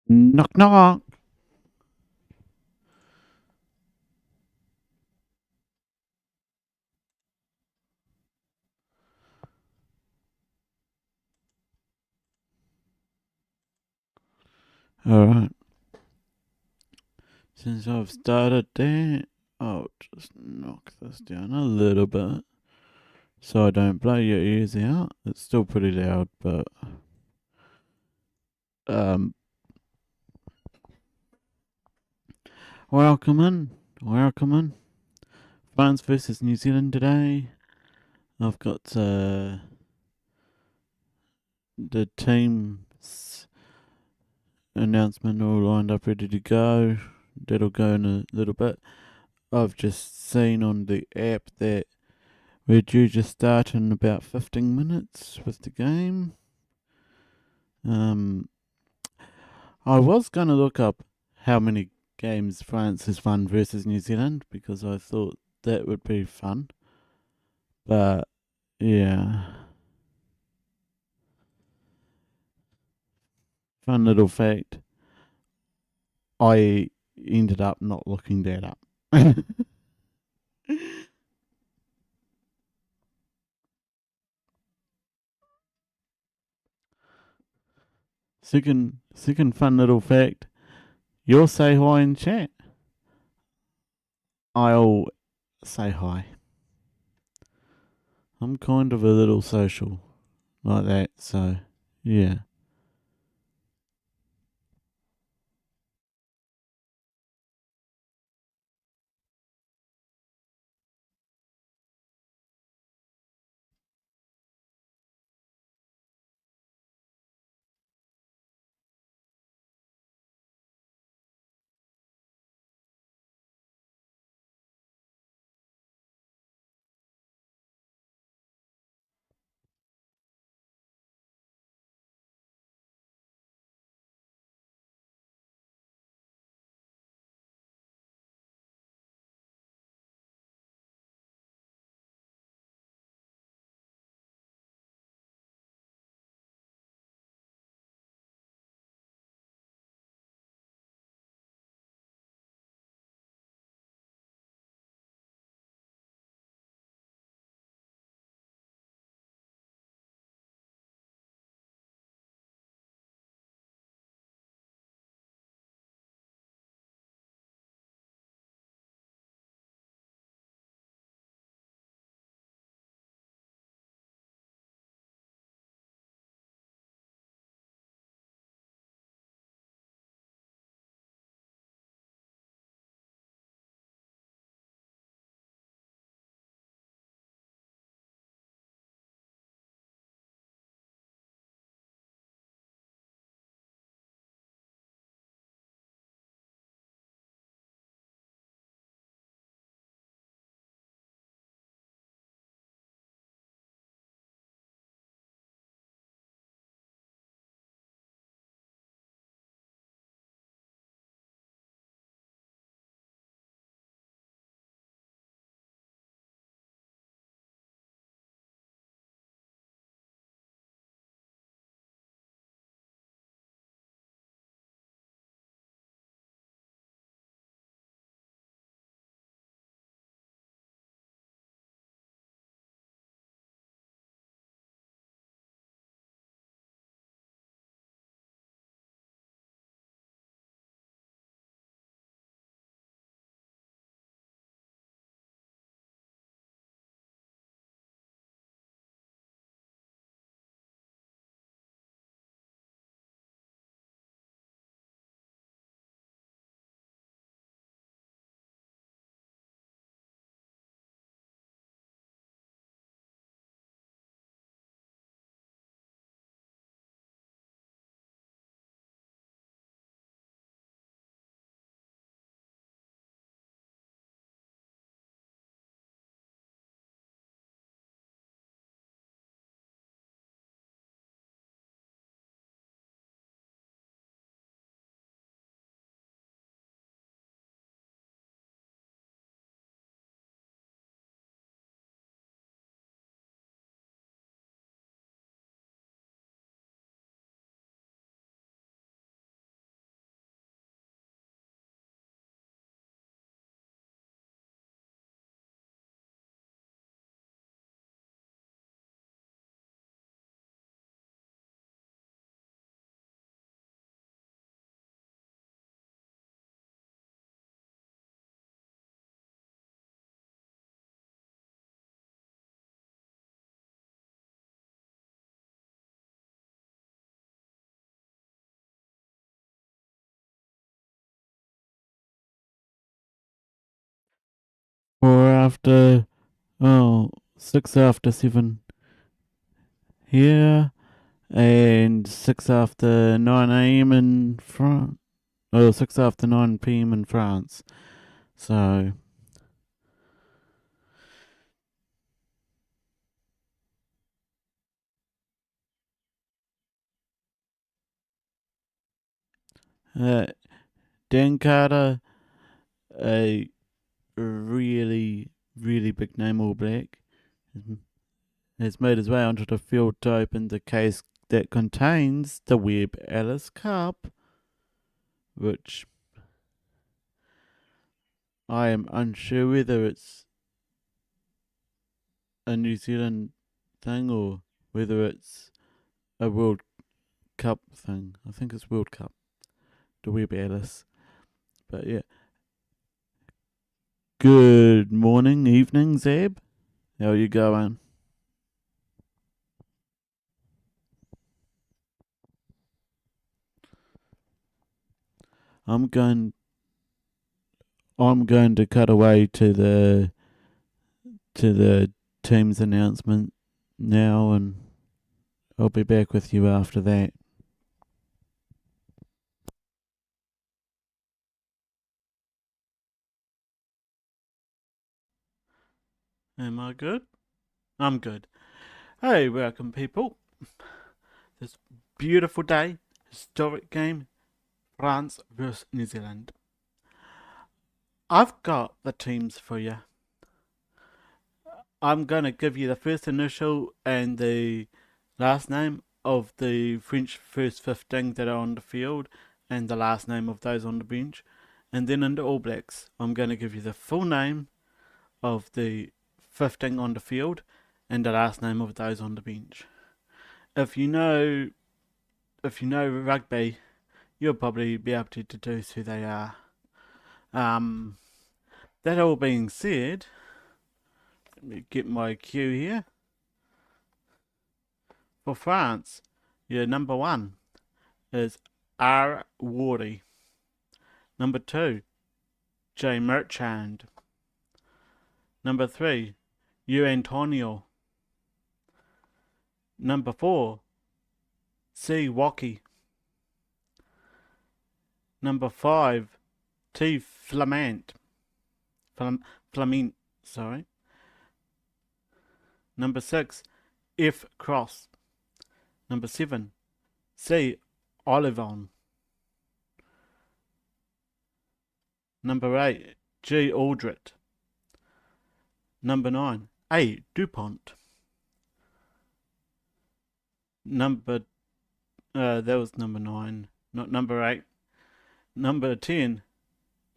Knock knock. Alright. Since I've started that, I'll just knock this down a little bit so I don't blow your ears out. It's still pretty loud, but um welcome in. Welcome in. France versus New Zealand today. I've got the team's announcement all lined up ready to go. That'll go in a little bit. I've just seen on the app that we're due to start in about 15 minutes with the game. Um, I was going to look up how many games France has won versus New Zealand because I thought that would be fun. But yeah, fun little fact. I ended up not looking that up. second fun little fact. You'll say hi in chat. I'll say hi. I'm kind of a little social like that, so yeah. after 6 after 7 here, and 6 after 9 a.m. in France. Oh, 6 after 9 p.m. in France. So uh, Dan Carter, a really, really big name All Black, has made his way onto the field to open the case that contains the Webb Ellis Cup, which I am unsure whether it's a New Zealand thing or whether it's a World Cup thing. I think it's World Cup, the Webb Ellis. But yeah. Good morning, evening, Zeb. How are you going? I'm going. I'm going to cut away to the team's announcement now, and I'll be back with you after that. Am I good? I'm good. Hey, welcome, people. This beautiful day, historic game, France versus New Zealand. I've got the teams for you. I'm going to give you the first initial and the last name of the French first 15 that are on the field and the last name of those on the bench. And then in the All Blacks, I'm going to give you the full name of the 15 on the field and the last name of those on the bench. If you know rugby, you'll probably be able to deduce who they are. That all being said, let me get my cue here. For France, your number 1 is R. Wardy. Number 2, J. Merchand. Number 3, U. Antonio. Number 4, C. Waki. Number 5, T. Flamant. Flamint, sorry. Number 6, F. Cross. Number 7, C. Olivon. Number 8, G. Aldrit. Number 9, A. Dupont. That was number 9, not number 8. Number 10,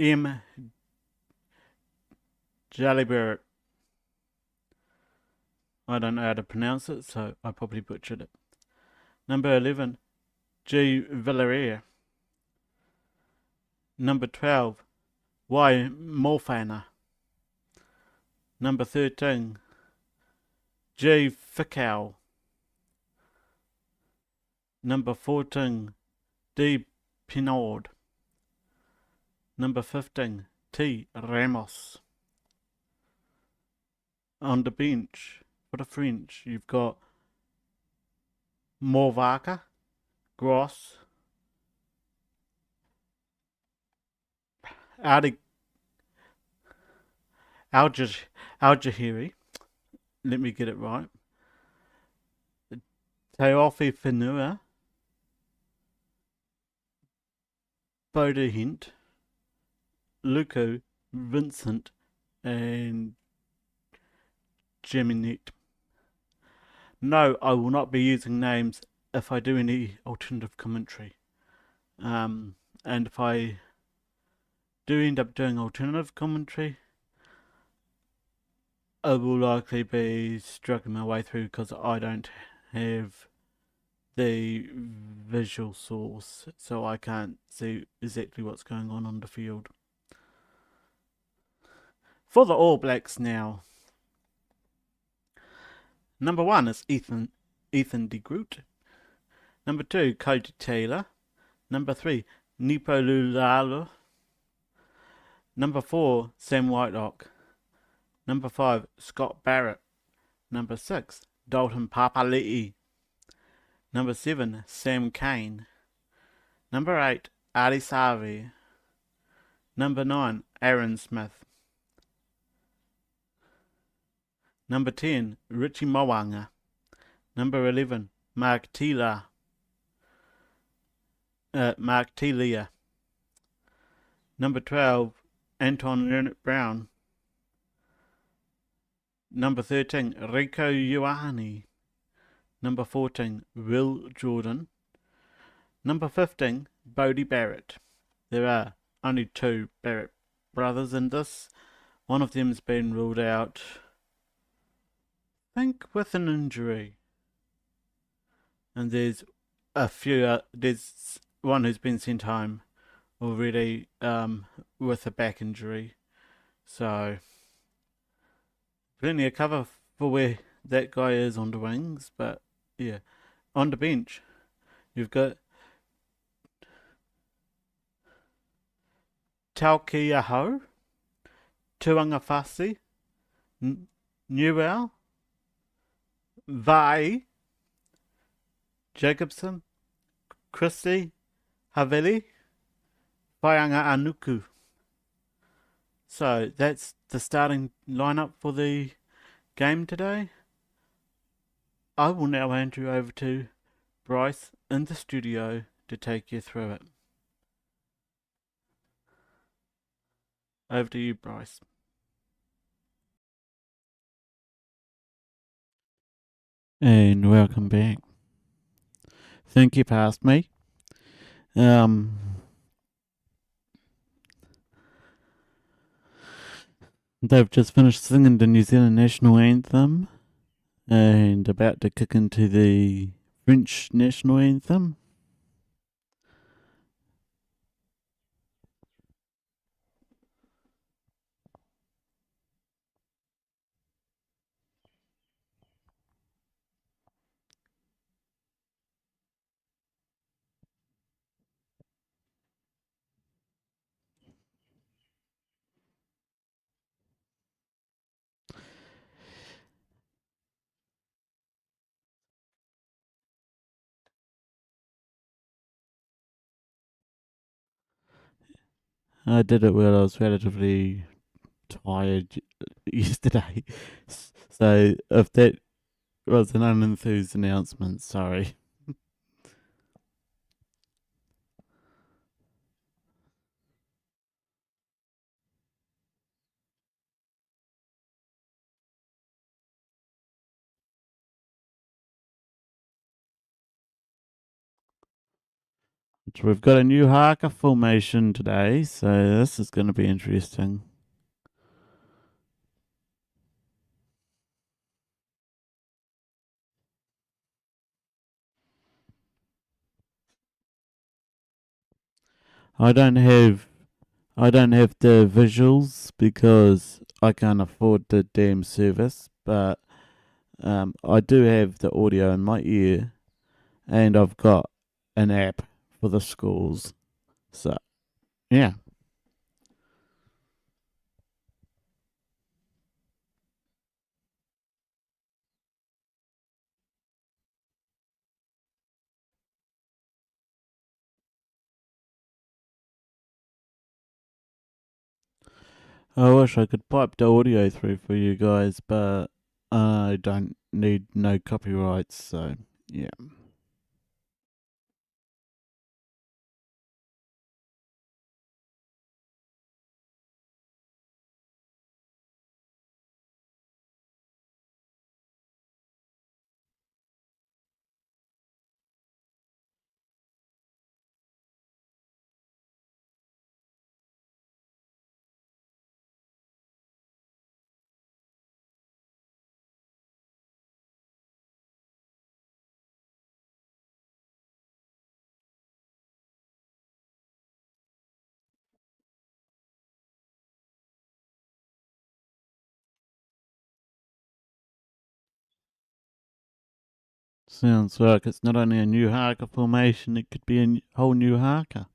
M. Jalibert. I don't know how to pronounce it, so I probably butchered it. Number 11, G. Villarreal. Number 12, Y. Molfana. Number 13, J. Fickow. Number 14, D. Pinard. Number 15, T. Ramos. On the bench for the French, you've got Morvaca, Gross, Al-Jahiri. Let me get it right. Teofi Finua, Boda Hint, Luco, Vincent, and Geminet. No, I will not be using names if I do any alternative commentary. And if I do end up doing alternative commentary, I will likely be struggling my way through because I don't have the visual source, so I can't see exactly what's going on the field. For the All Blacks now, number 1 is Ethan de Groot. Number 2, Cody Taylor. Number 3, Nipo Lulalo. Number 4, Sam Whitelock. Number 5, Scott Barrett. Number 6, Dalton Papali'i. Number 7, Sam Kane. Number 8, Ali Savi. Number 9, Aaron Smith. Number 10, Richie Mo'unga. Number 11, Mark Telia. Number 12, Anton Ernest Brown. Number 13, Rico Ioane. Number 14, Will Jordan. Number 15, Bodie Barrett. There are only 2 Barrett brothers in this. One of them's been ruled out, I think, with an injury. And there's there's one who's been sent home already with a back injury. So, plenty of cover for where that guy is on the wings. But, yeah, on the bench, you've got Taukiaho, Tuangafasi, Newell, Vai, Jacobson, Christie, Havili, Waianga Anuku. So that's the starting lineup for the game today. I will now hand you over to Bryce in the studio to take you through it. Over to you, Bryce. And welcome back. Think you passed me. They've just finished singing the New Zealand national anthem and about to kick into the French national anthem. I did it while I was relatively tired yesterday. So if that was an unenthused announcement, sorry. So we've got a new haka formation today, so this is going to be interesting. I don't have the visuals because I can't afford the damn service, but I do have the audio in my ear, and I've got an app for the schools. So, yeah. I wish I could pipe the audio through for you guys, but I don't need no copyrights, so yeah. Sounds like it's not only a new haka formation, it could be a whole new haka.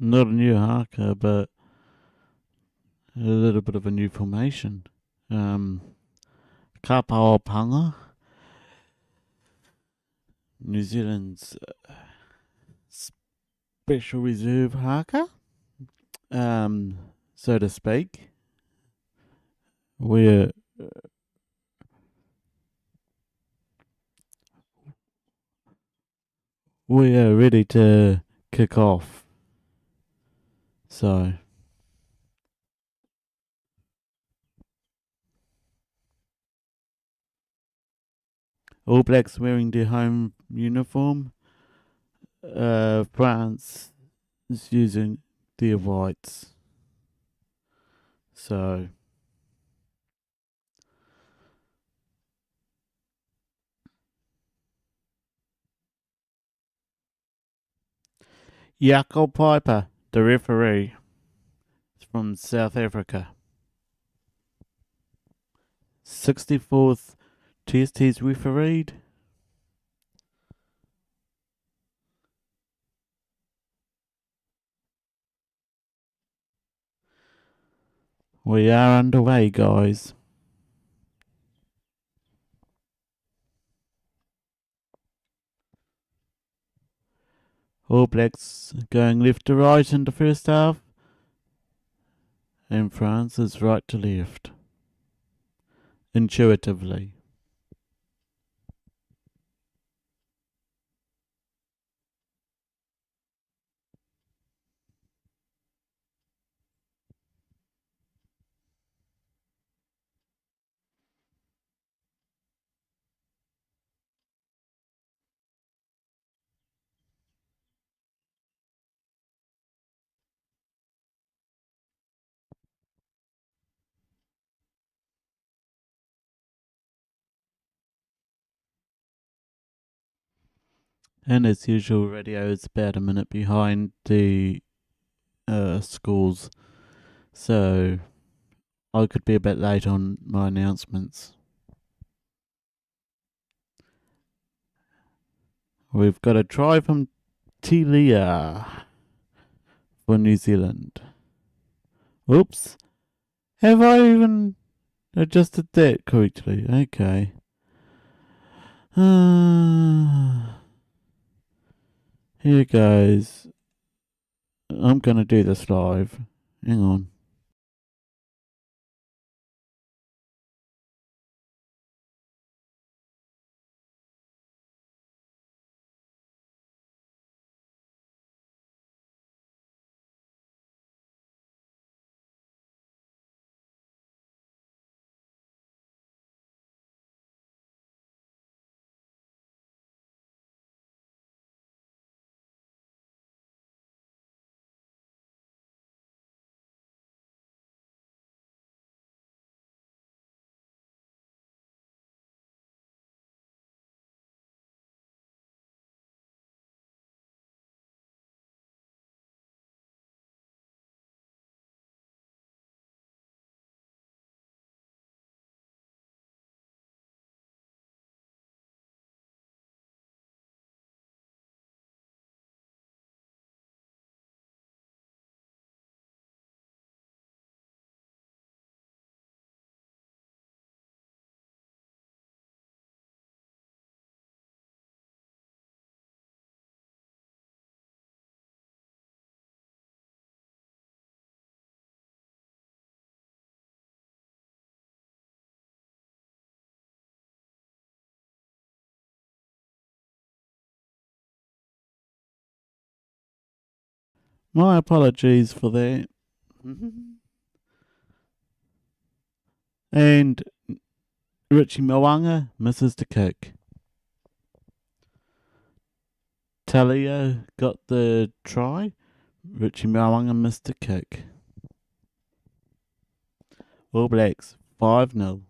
Not a new haka, but a little bit of a new formation. Kapawapanga, New Zealand's special reserve haka, um, so to speak. We're we are ready to kick off. So, All Blacks wearing their home uniform. France is using their whites. So, Jaco Piper, the referee, is from South Africa. 64th Test he's refereed. We are underway, guys. All Blacks going left to right in the first half, and France is right to left. Intuitively. And as usual, radio is about a minute behind the schools, so I could be a bit late on my announcements. We've got a try from Tilia for New Zealand. Oops. Have I even adjusted that correctly? Okay. Here goes. I'm going to do this live. Hang on. My apologies for that. And Richie Mwanga misses the kick. Talia got the try. Richie Mwanga missed the kick. All Blacks 5-0.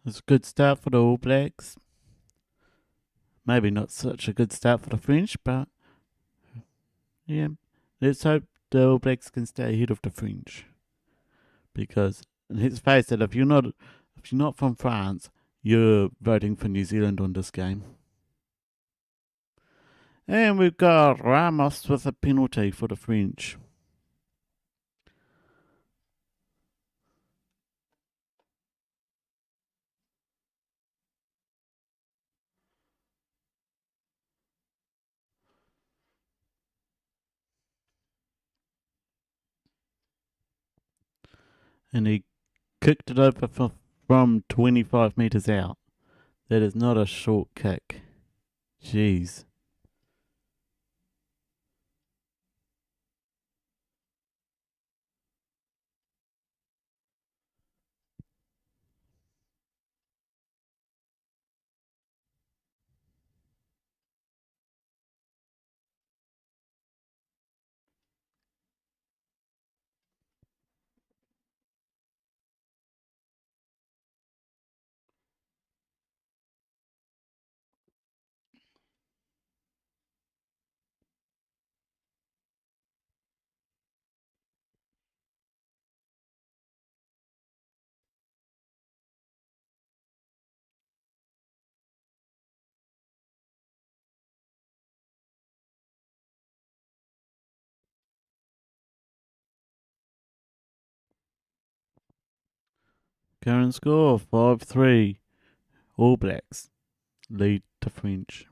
It's a good start for the All Blacks. Maybe not such a good start for the French, but yeah, let's hope the All Blacks can stay ahead of the French. Because let's face it, if you're not from France, you're voting for New Zealand on this game. And we've got Ramos with a penalty for the French. And he kicked it over from 25 metres out. That is not a short kick. Jeez. Current score 5-3. All Blacks lead the French.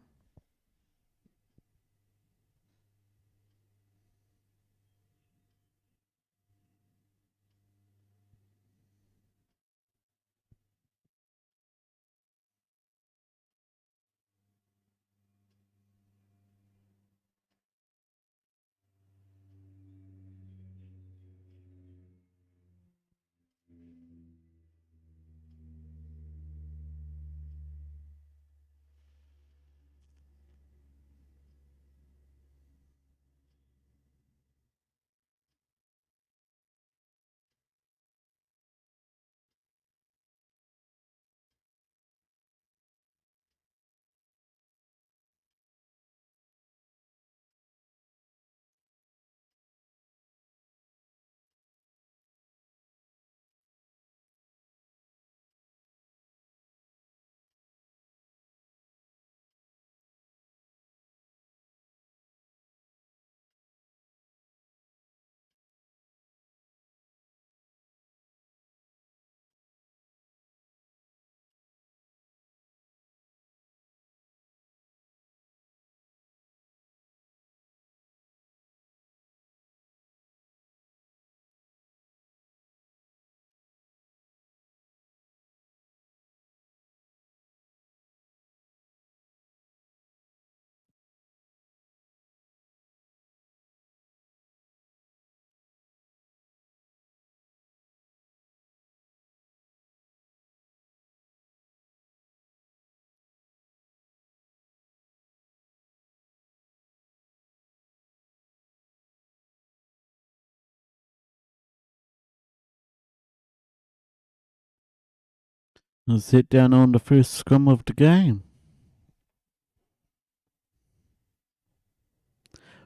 I'll sit down on the first scrum of the game.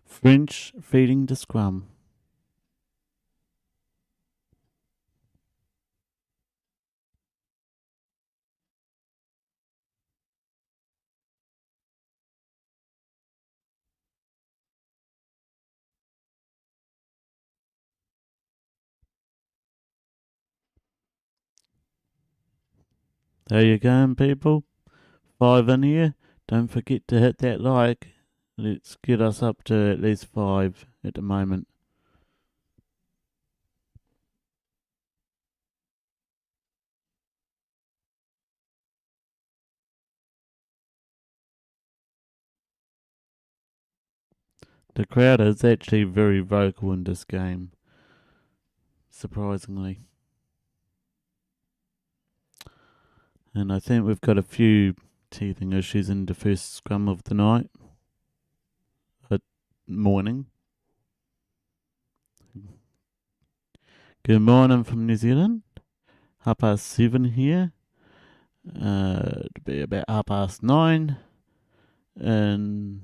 French feeding the scrum. There you go, people. 5 in here. Don't forget to hit that like. Let's get us up to at least 5 at the moment. The crowd is actually very vocal in this game, surprisingly. And I think we've got a few teething issues in the first scrum of the night. Morning. Good morning from New Zealand. 7:30 here. To be about 9:30 in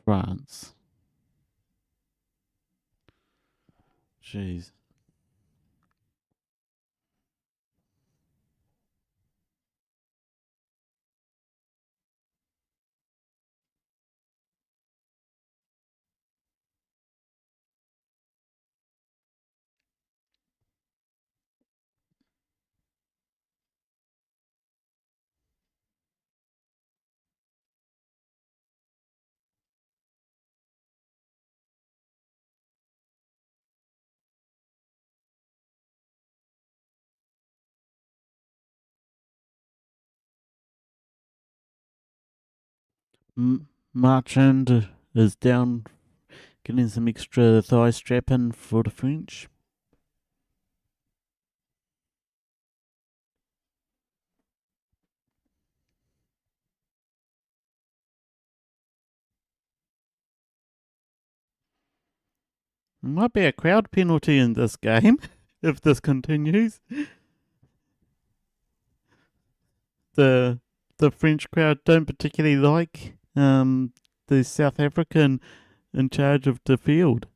France. Jeez. Marchand is down, getting some extra thigh strapping for the French. Might be a crowd penalty in this game if this continues. The the French crowd don't particularly like the South African in charge of the field.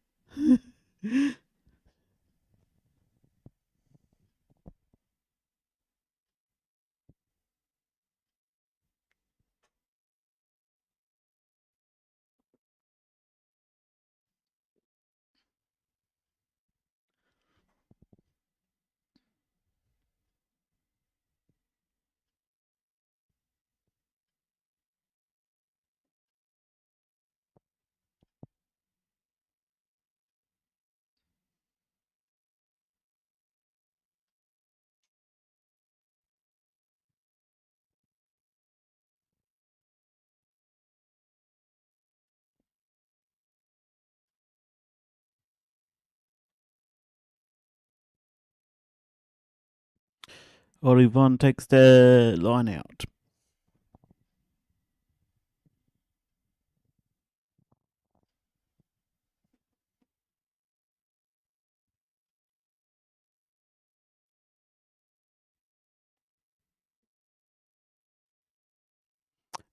Olivon takes the line out.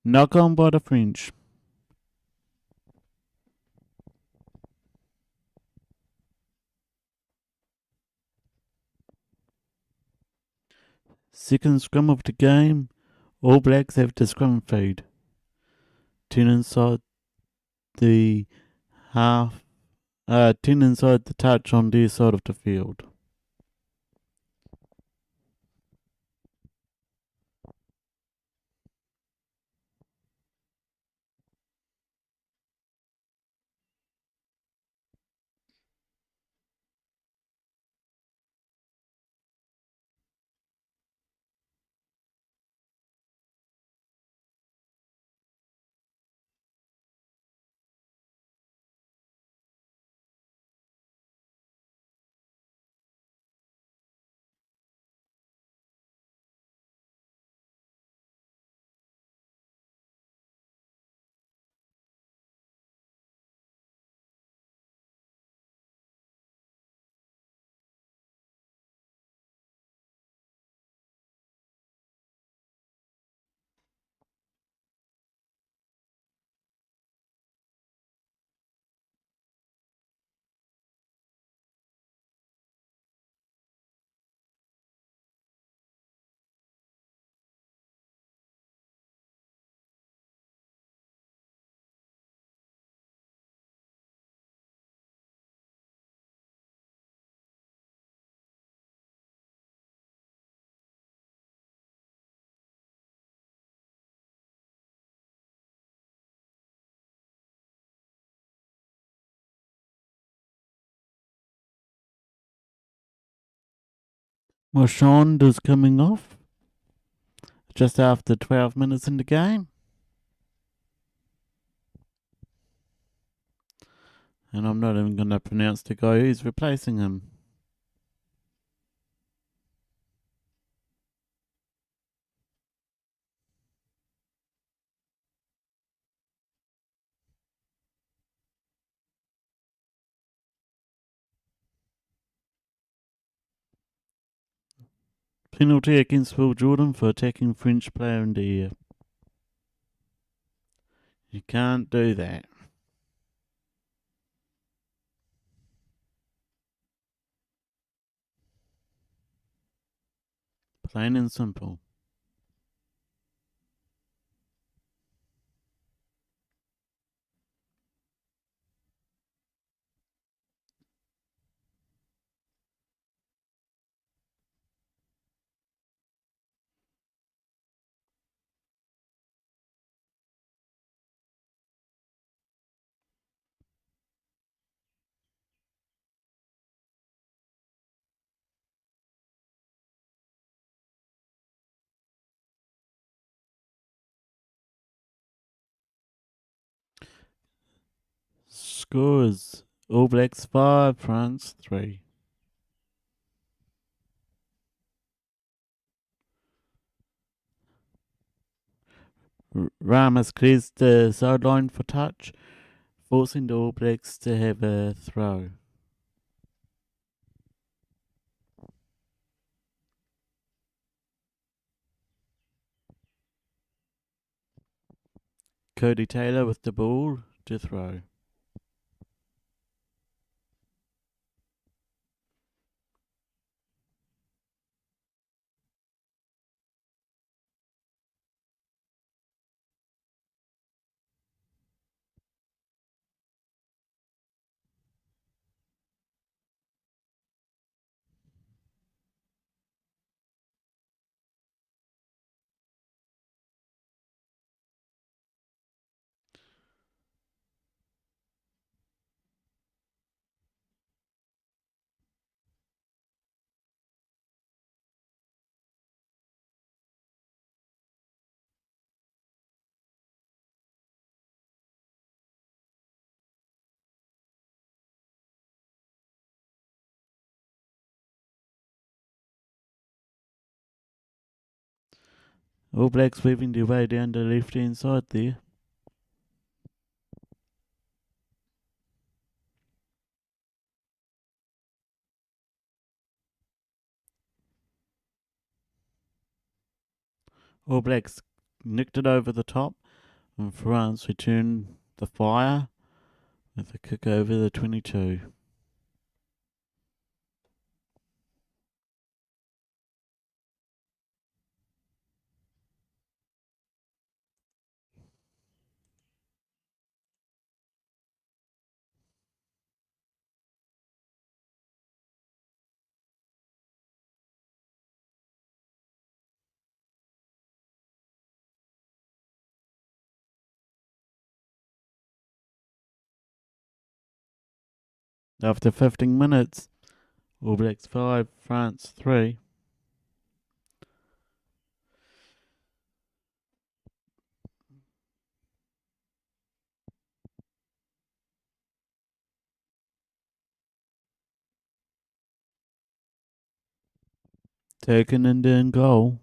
Knock on by the French. Second scrum of the game. All Blacks have the scrum feed. 10 inside the half. 10 inside the touch on their side of the field. Marchand is coming off just after 12 minutes in the game. And I'm not even going to pronounce the guy who's replacing him. Penalty against Will Jordan for attacking French player in the air. You can't do that. Plain and simple. Scores: All Blacks 5, France 3. Ramos clears the sideline for touch, forcing the All Blacks to have a throw. Cody Taylor with the ball to throw. All Blacks weaving their way down the left hand side there. All Blacks nicked it over the top, and France returned the fire with a kick over the 22. After 15 minutes, All Blacks 5, France 3. Taken and in goal.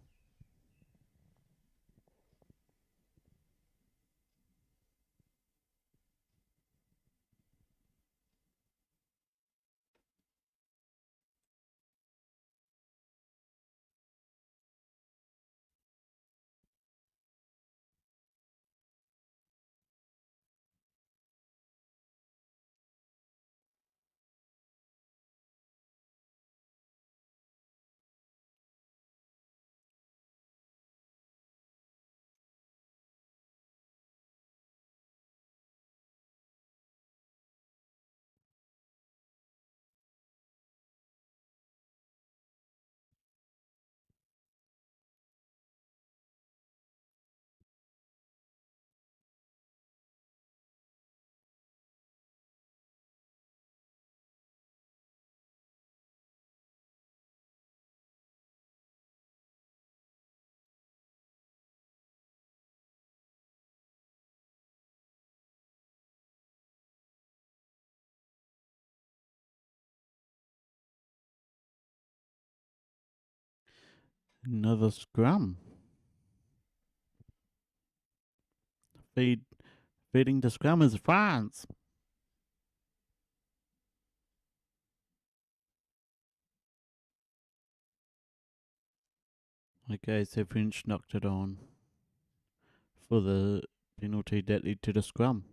Another scrum. Feeding the scrum is France. Okay, so French knocked it on for the penalty that led to the scrum.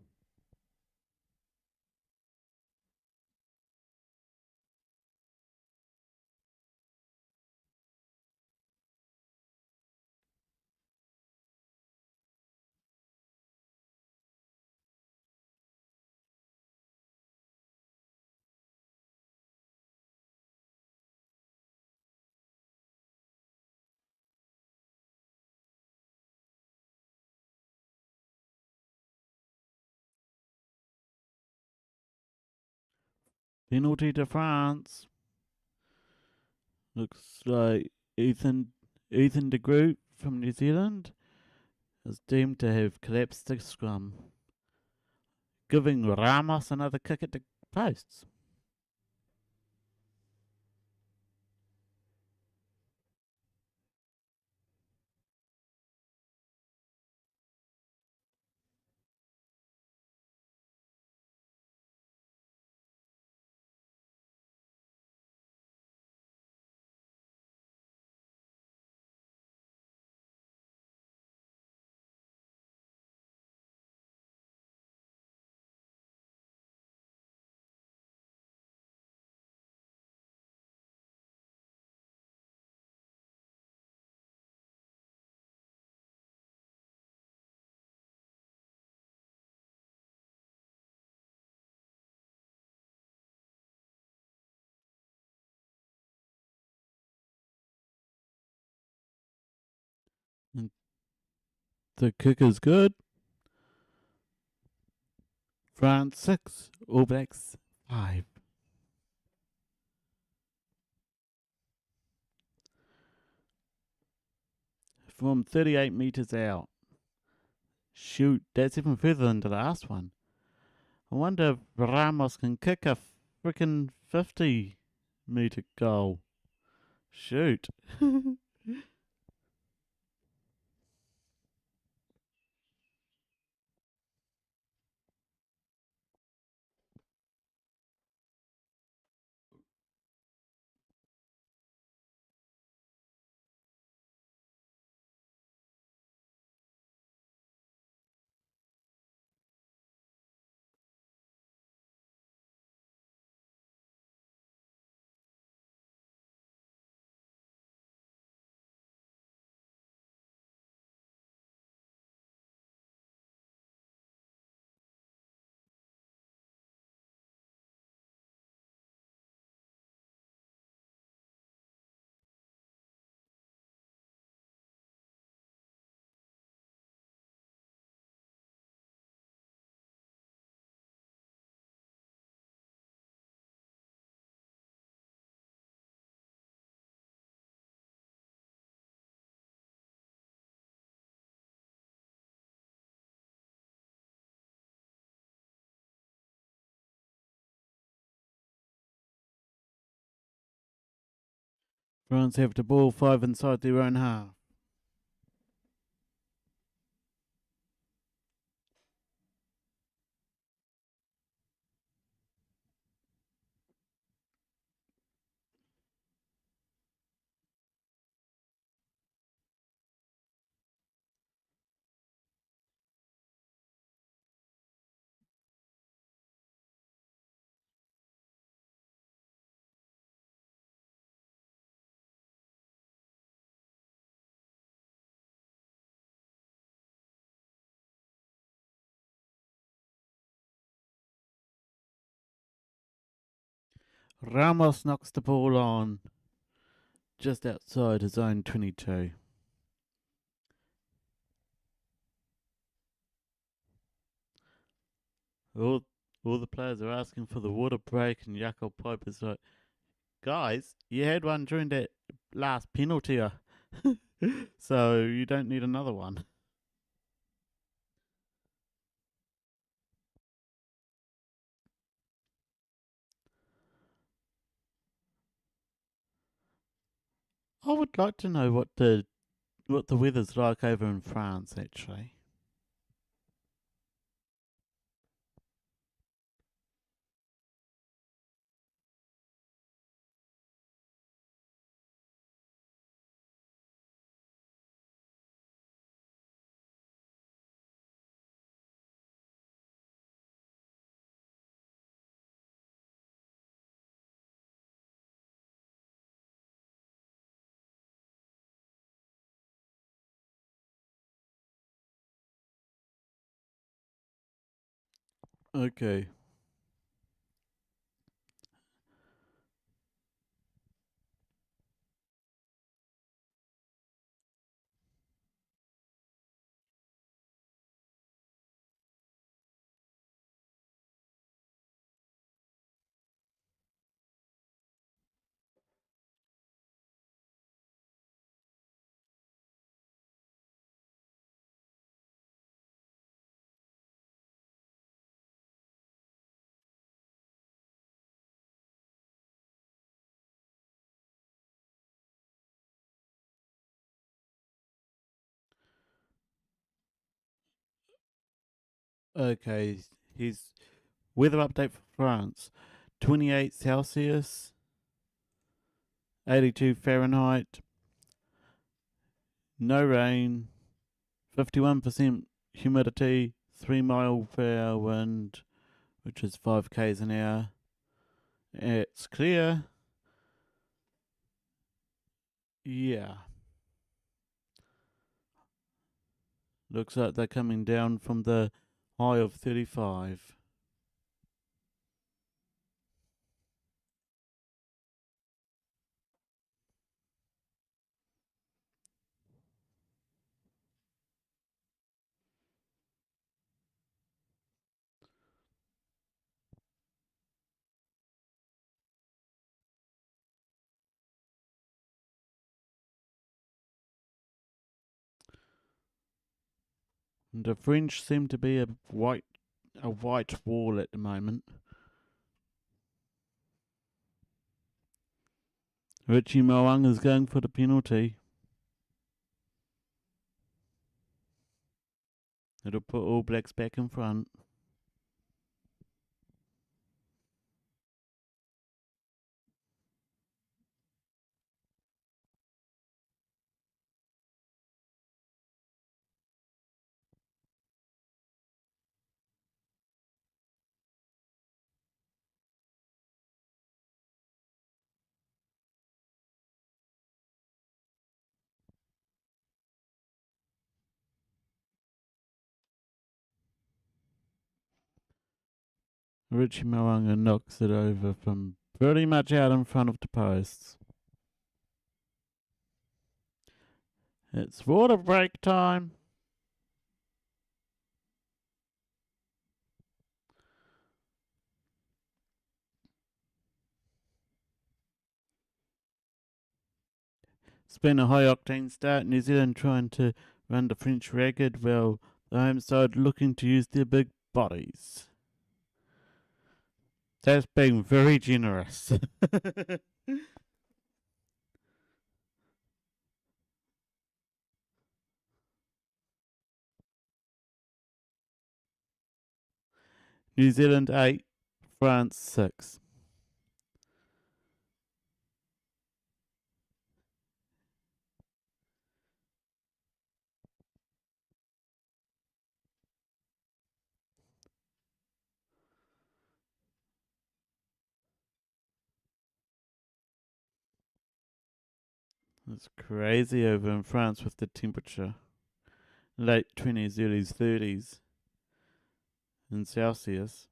Penalty to France. Looks like Ethan de Groot from New Zealand is deemed to have collapsed the scrum, giving Ramos another kick at the posts. And the kick is good. France 6, All Blacks 5. From 38 metres out. Shoot, that's even further than the last one. I wonder if Ramos can kick a freaking 50-metre goal. Shoot. France have the ball 5 inside their own half. Ramos knocks the ball on just outside his own 22. All, all the players are asking for the water break, and Jakob Piper's like, guys, you had one during that last penalty, so you don't need another one. I would like to know what the weather's like over in France, actually. Okay. Okay. His weather update for France: 28 Celsius, 82 Fahrenheit, no rain, 51% humidity, 3 mile per hour wind, which is 5 k's an hour. It's clear. Yeah. Looks like they're coming down from the high of 35. And the French seem to be a white wall at the moment. Richie Moang is going for the penalty. It'll put All Blacks back in front. Richie Moanga knocks it over from pretty much out in front of the posts. It's water break time. It's been a high octane start. New Zealand trying to run the French ragged, while the home side looking to use their big bodies. That's being very generous. New Zealand 8, France 6. It's crazy over in France with the temperature. Late 20s, early 30s in Celsius.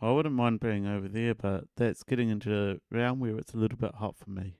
I wouldn't mind being over there, but that's getting into the realm where it's a little bit hot for me.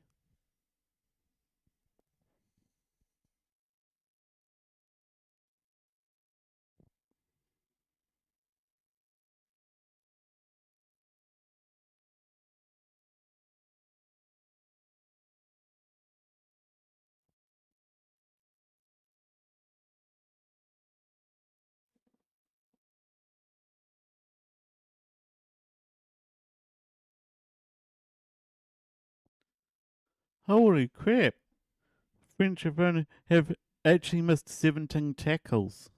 Holy crap! French have actually missed 17 tackles.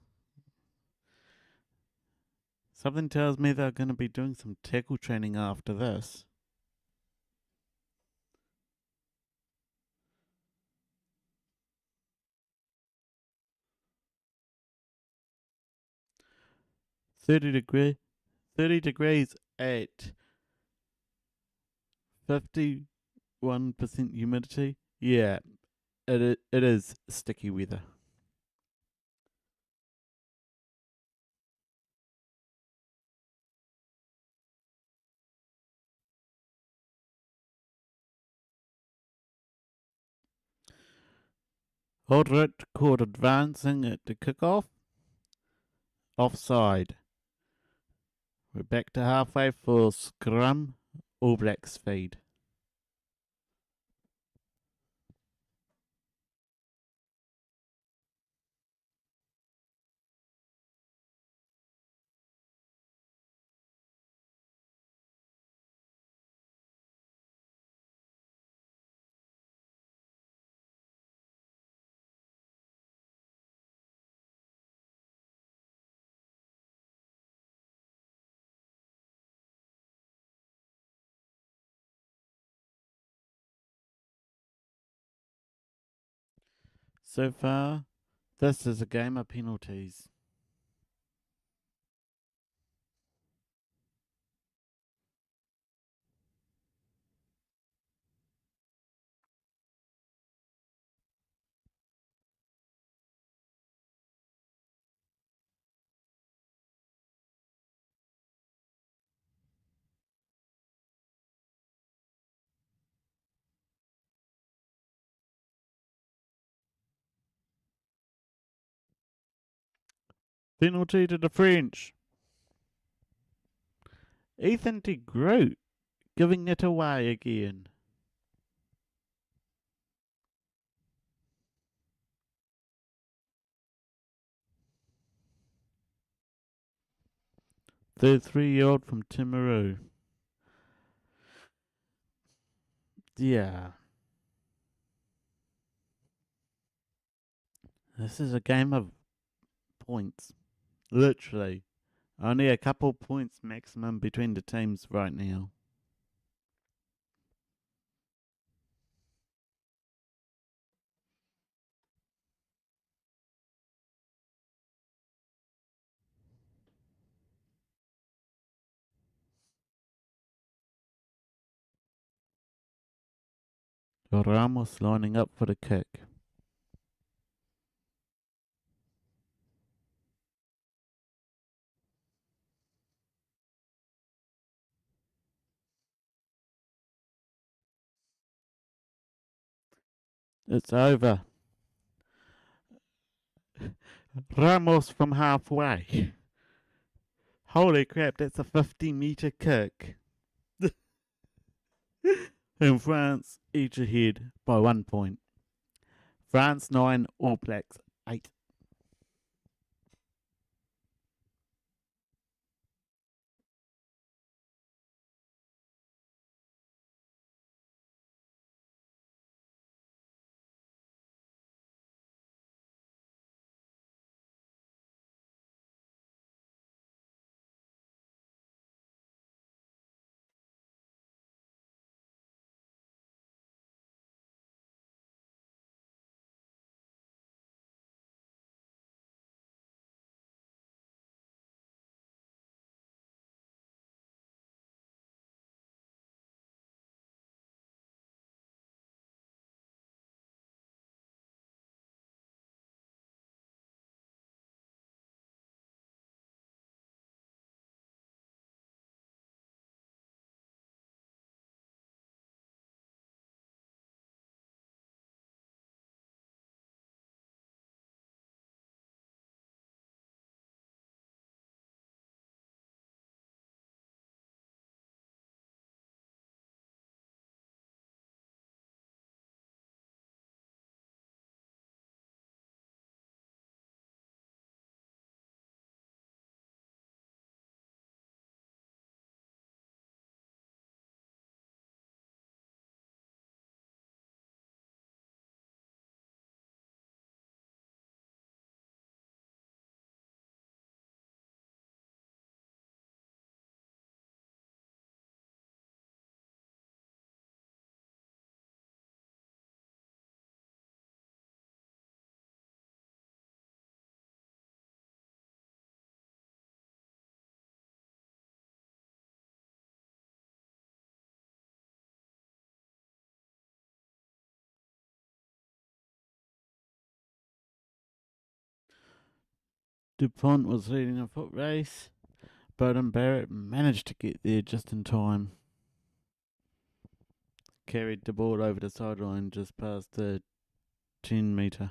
Something tells me they're going to be doing some tackle training after this. Thirty degree, 30 degrees at 51% humidity. Yeah, it is sticky weather. Aldrich caught advancing at the kickoff. Offside. We're back to halfway for scrum. All Blacks feed. So far, this is a game of penalties. Penalty to the French. Ethan de Groot giving it away again. The 3-year-old from Timaru. Yeah. This is a game of points. Literally. Only a couple points maximum between the teams right now. Ramos lining up for the kick. It's over. Ramos from halfway. Holy crap, that's a 50-meter kick. And France each ahead by 1 point. France 9, All Blacks 8. DuPont was leading a foot race. Bowden Barrett managed to get there just in time. Carried the ball over the sideline just past the 10 metre.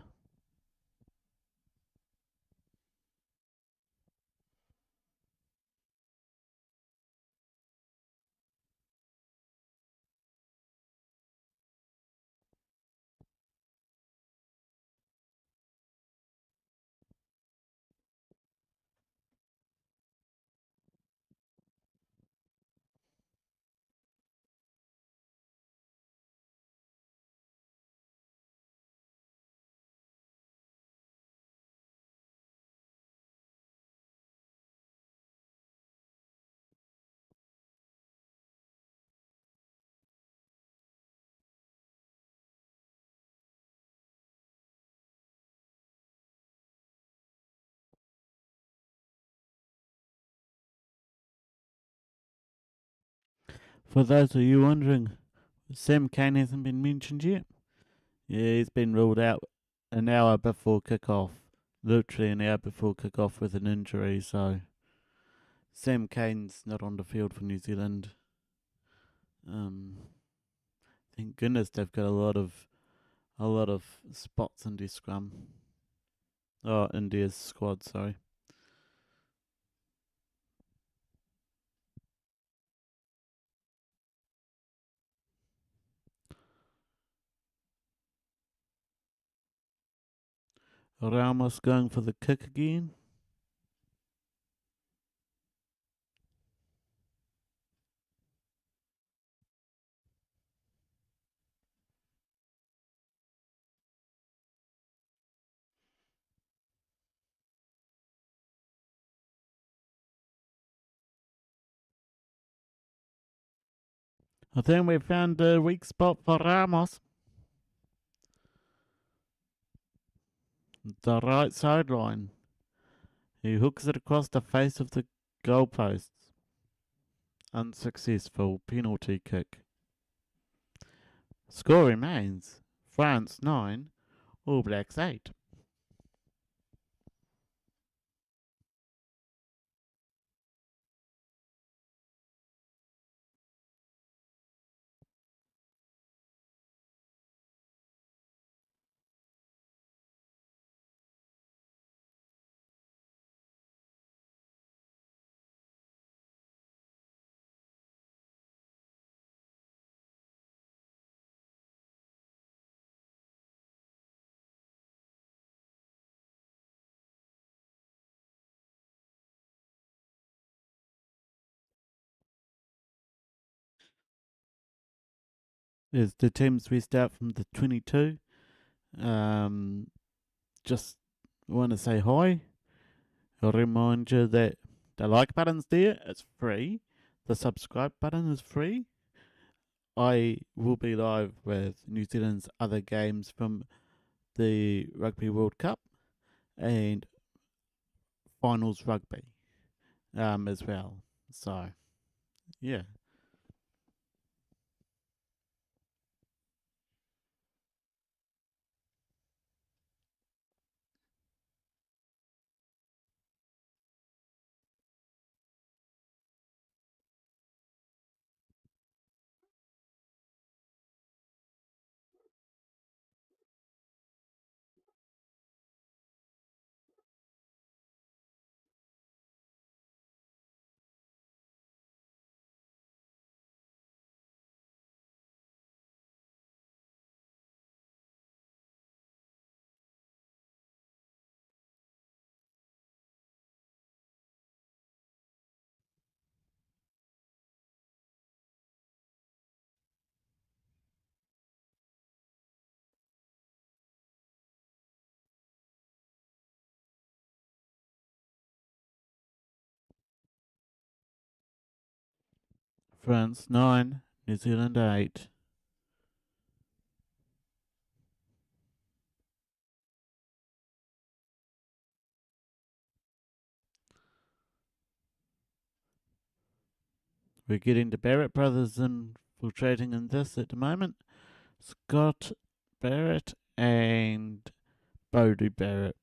For those of you wondering, Sam Cane hasn't been mentioned yet. Yeah, he's been ruled out an hour before kick-off. Literally an hour before kick-off with an injury, so Sam Cane's not on the field for New Zealand. Thank goodness they've got a lot of spots in their scrum. Oh, India's squad, sorry. Ramos going for the kick again. I think we found the weak spot for Ramos. The right sideline. He hooks it across the face of the goalposts. Unsuccessful penalty kick. Score remains France 9, All Blacks 8. There's the teams we start from the 22. Just want to say hi. I'll remind you that the like button's there. It's free. The subscribe button is free. I will be live with New Zealand's other games from the Rugby World Cup and finals rugby as well. So, yeah. France 9, New Zealand 8. We're getting the Barrett brothers infiltrating in this at the moment. Scott Barrett and Bowden Barrett.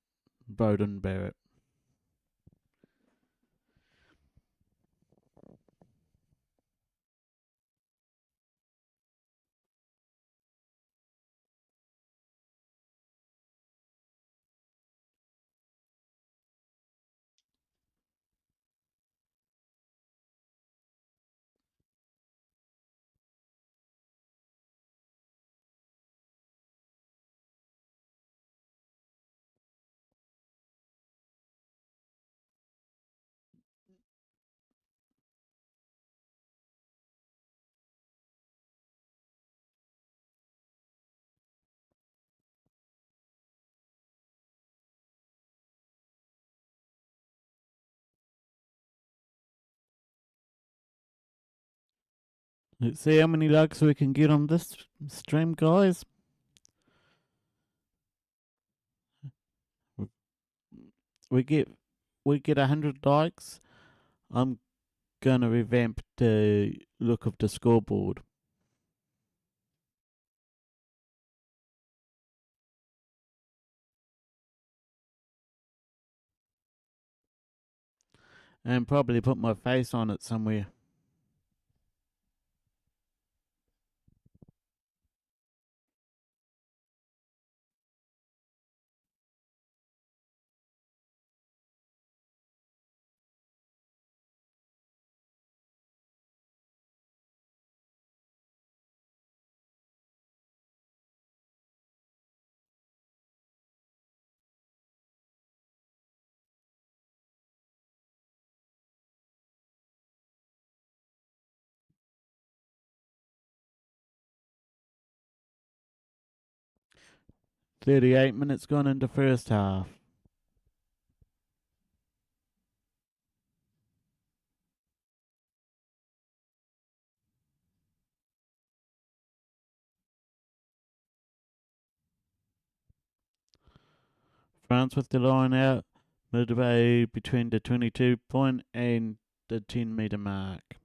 Let's see how many likes we can get on this stream, guys. We get 100 likes. I'm gonna revamp the look of the scoreboard. And probably put my face on it somewhere. "38 minutes gone into first half. France with the line out midway between the 22-point and the 10-metre mark.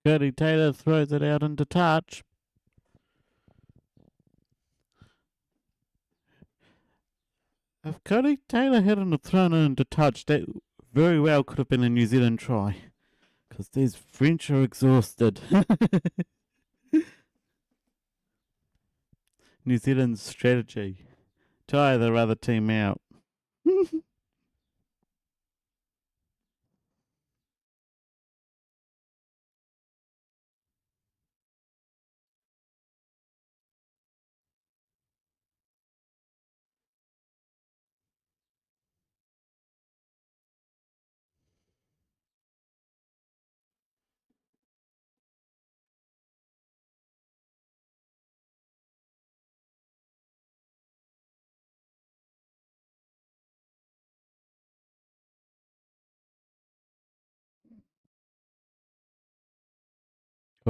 Cody Taylor throws it out into touch. If Cody Taylor hadn't thrown it into touch, that very well could have been a New Zealand try. Because these French are exhausted. New Zealand's strategy: tire the other team out.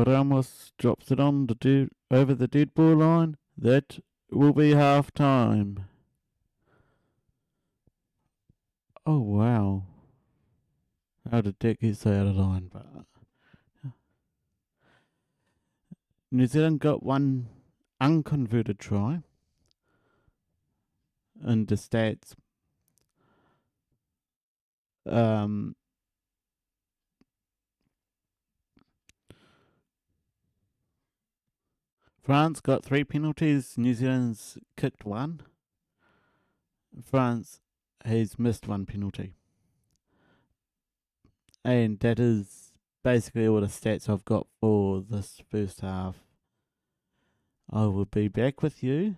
Ramos drops it on the over the dead ball line. That will be half time. Oh wow. How did that get so out of line? But New Zealand got one unconverted try in the stats. Um, France got 3 penalties. New Zealand's kicked one. France has missed one penalty. And that is basically all the stats I've got for this first half. I will be back with you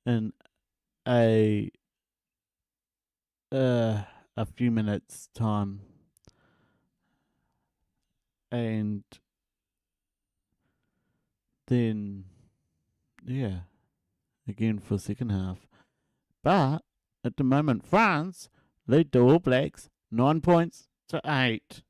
in a a few minutes time. And then, yeah, again for second half. But at the moment, France lead the All Blacks 9 points to 8.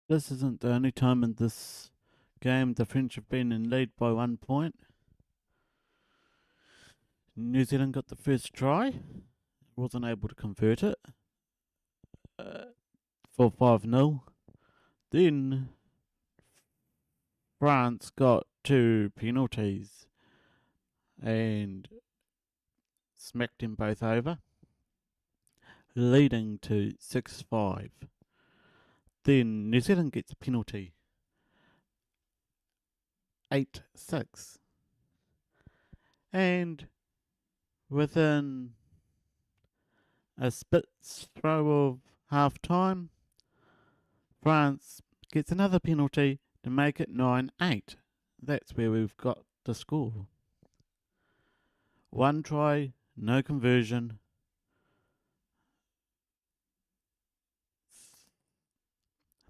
This isn't the only time in this game the French have been in lead by 1 point. New Zealand got the first try, wasn't able to convert it uh, for 5-0. Then France got 2 penalties and smacked them both over, leading to 6-5. Then New Zealand gets a penalty, 8-6. And within a spit's throw of half time, France gets another penalty to make it 9-8. that's where we've got the score. One try, no conversion.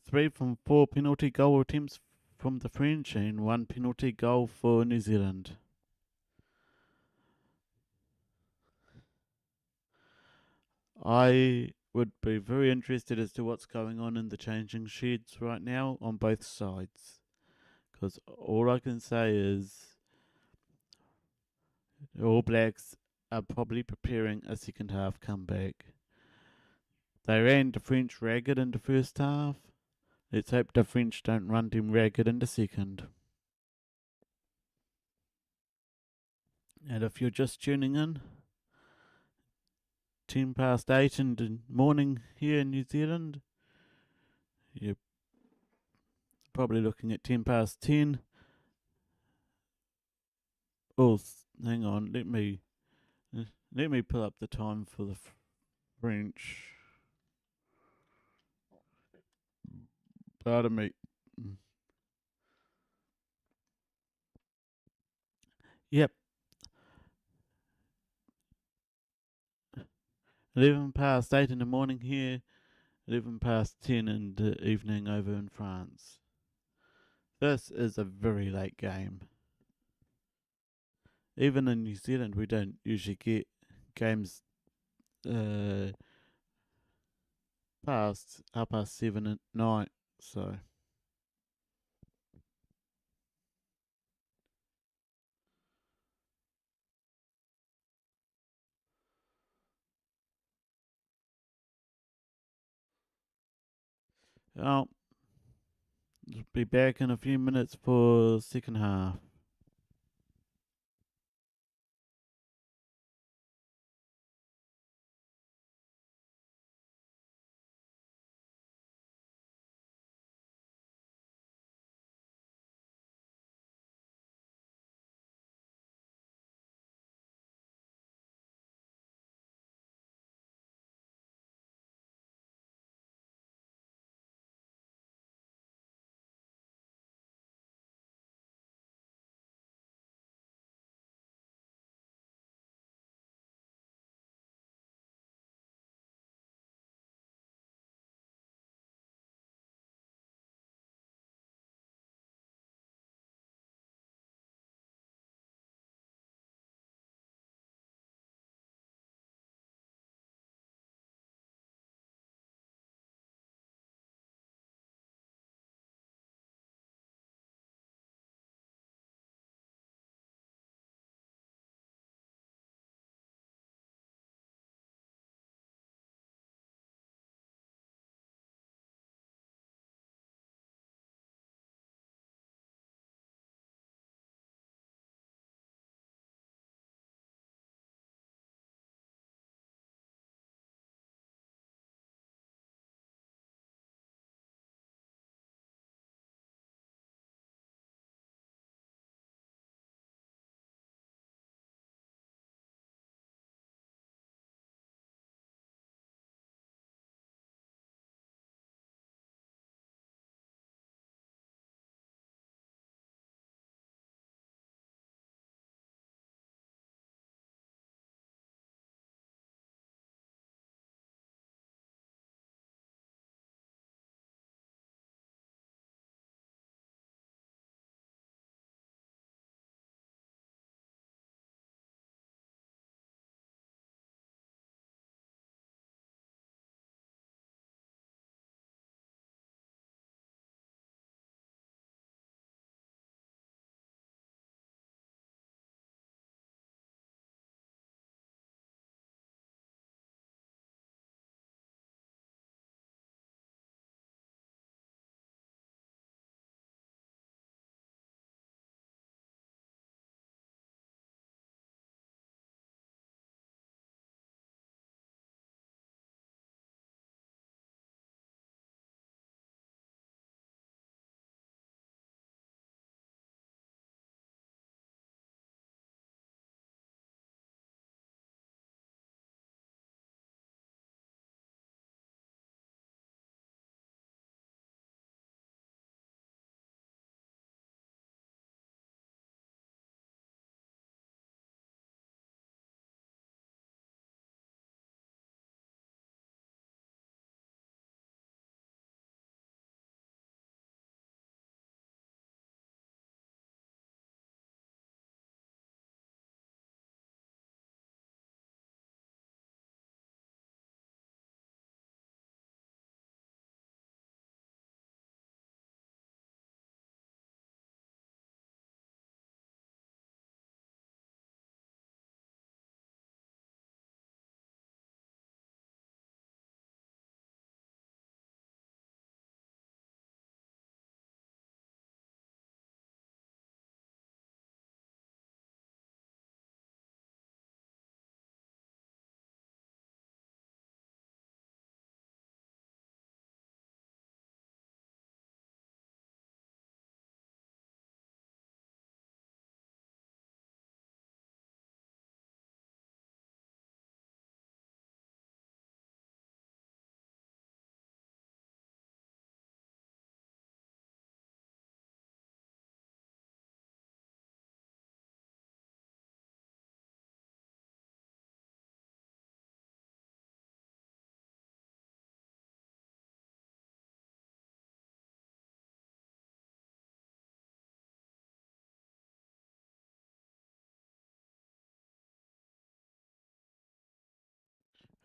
3 from 4 penalty goal attempts from the French and 1 penalty goal for New Zealand. I would be very interested as to what's going on in the changing sheds right now on both sides. Because all I can say is the All Blacks are probably preparing a second half comeback. They ran the French ragged in the first half. Let's hope the French don't run them ragged in the second. And if you're just tuning in, 8:10 in the morning here in New Zealand, you're probably looking at 10:10. Oh, hang on, let me pull up the time for the French. Pardon me. Yep, 8:11 in the morning here, 10:11 in the evening over in France. This is a very late game. Even in New Zealand, we don't usually get games uh, past 7:30 at night. So, I'll be back in a few minutes for second half.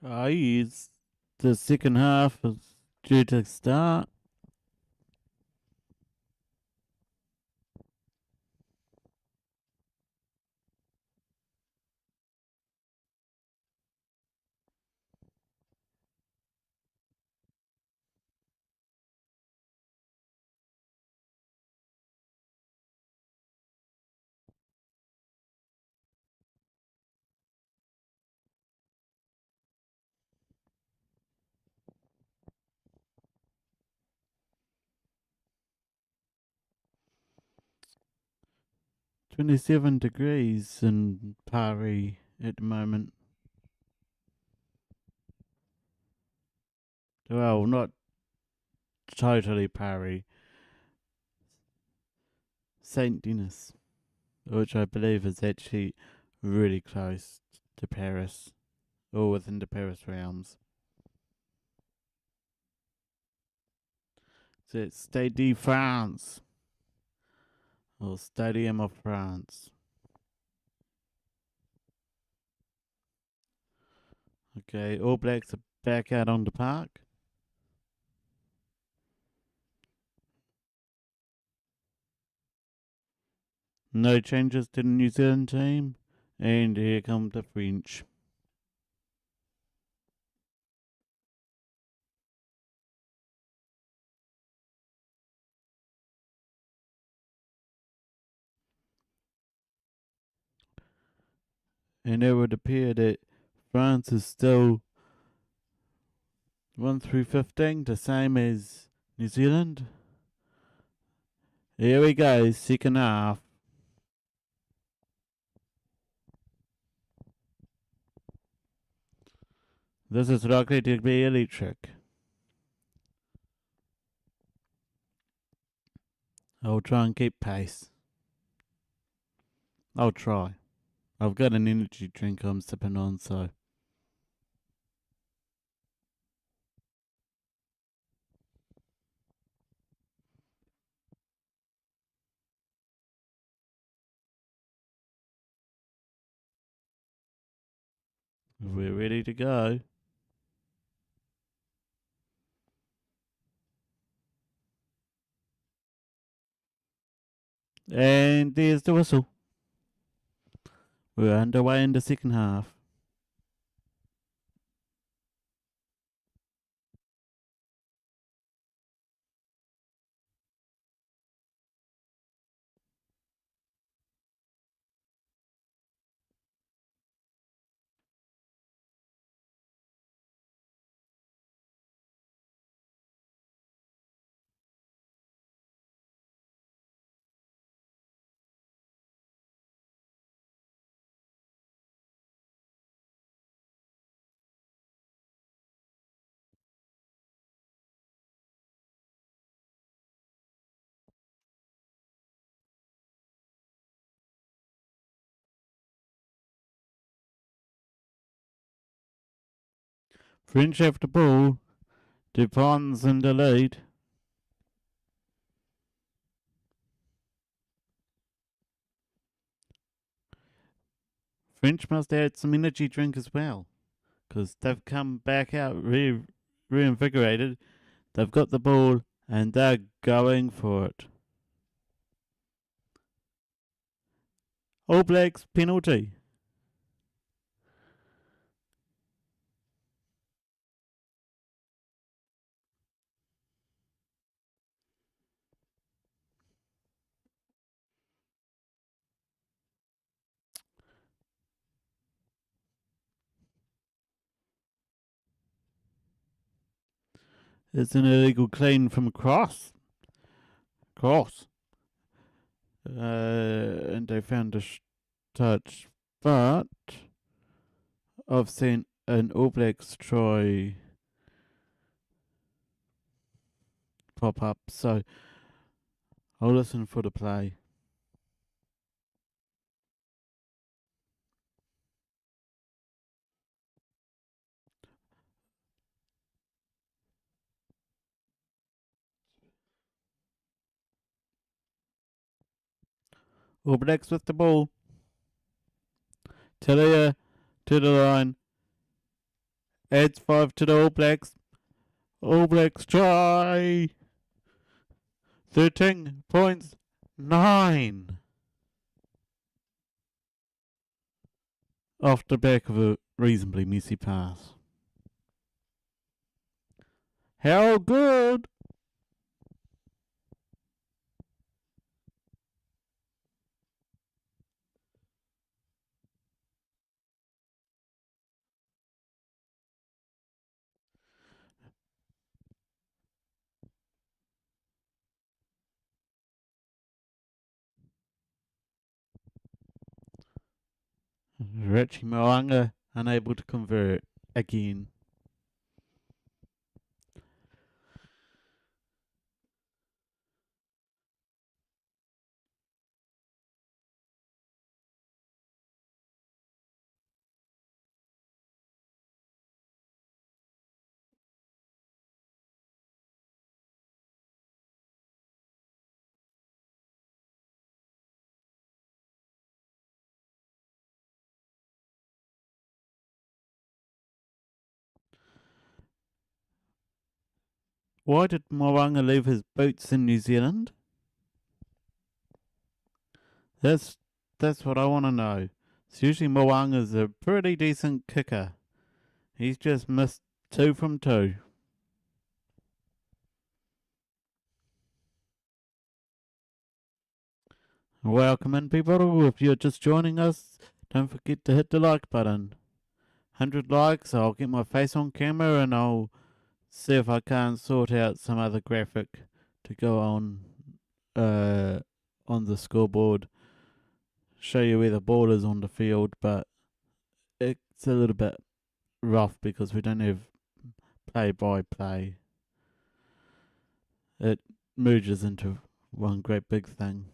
Yes, the second half is due to start. $27 degrees in Paris at the moment. Well, not totally Paris. Saint Denis, which I believe is actually really close to Paris, or within the Paris realms. So it's Stade de France, or Stadium of France. Okay, All Blacks are back out on the park. No changes to the New Zealand team. And here come the French. And it would appear that France is still 1 through 15, the same as New Zealand. Here we go, second half. This is likely to be electric. I'll try and keep pace. I'll try. I've got an energy drink I'm sipping on, so. We're ready to go. And there's the whistle. We're underway in the second half. French have the ball. Dupont's in the lead. French must add some energy drink as well, because they've come back out reinvigorated. They've got the ball and they're going for it. All Blacks penalty. It's an illegal clean from cross. Cross. And they found a touch. But I've seen an All Blacks try pop up, so I'll listen for the play. All Blacks with the ball. Talia to the line. Adds 5 to the All Blacks. All Blacks try. 13 points. 9. Off the back of a reasonably messy pass. How good! Richie Moanga unable to convert again. Why did Moanga leave his boots in New Zealand? That's what I want to know. It's usually Moanga's a pretty decent kicker. He's just missed 2 from 2. Welcome in, people. If you're just joining us, don't forget to hit the like button. 100 likes, I'll get my face on camera and I'll see if I can't sort out some other graphic to go on the scoreboard. Show you where the ball is on the field, but it's a little bit rough because we don't have play-by-play. It merges into one great big thing.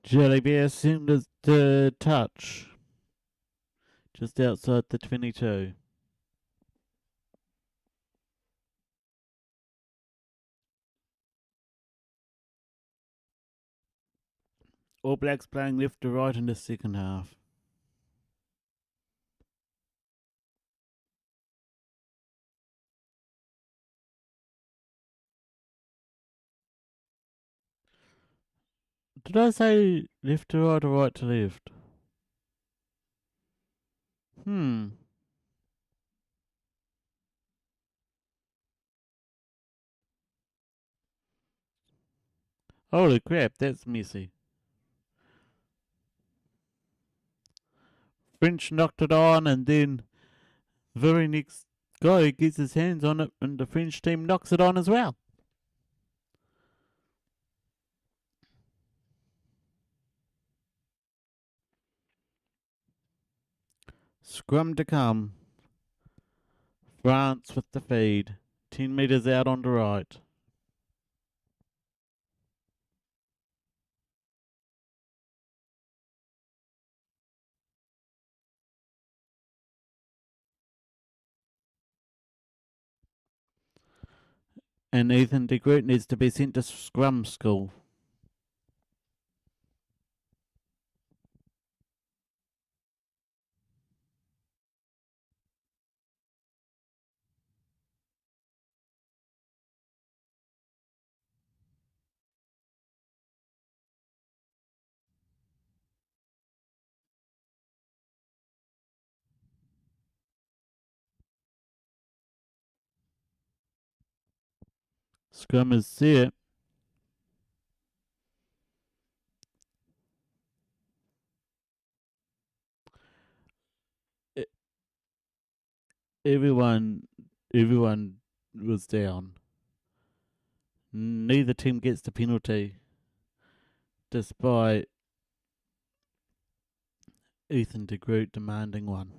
Jelly Bear seemed to touch just outside the 22. All Blacks playing left to right in the second half. Did I say left to right or right to left? Holy crap, that's messy. French knocked it on, and then the very next guy gets his hands on it, and the French team knocks it on as well. Scrum to come. France with the feed. 10 metres out on the right. And Ethan de Groot needs to be sent to scrum school. Scrum is set. everyone, everyone was down. Neither team gets the penalty, despite Ethan de Groot demanding one.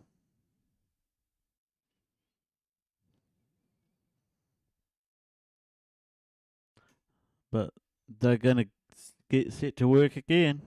But they're gonna get set to work again.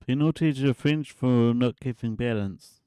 Penalties are French for not keeping balance.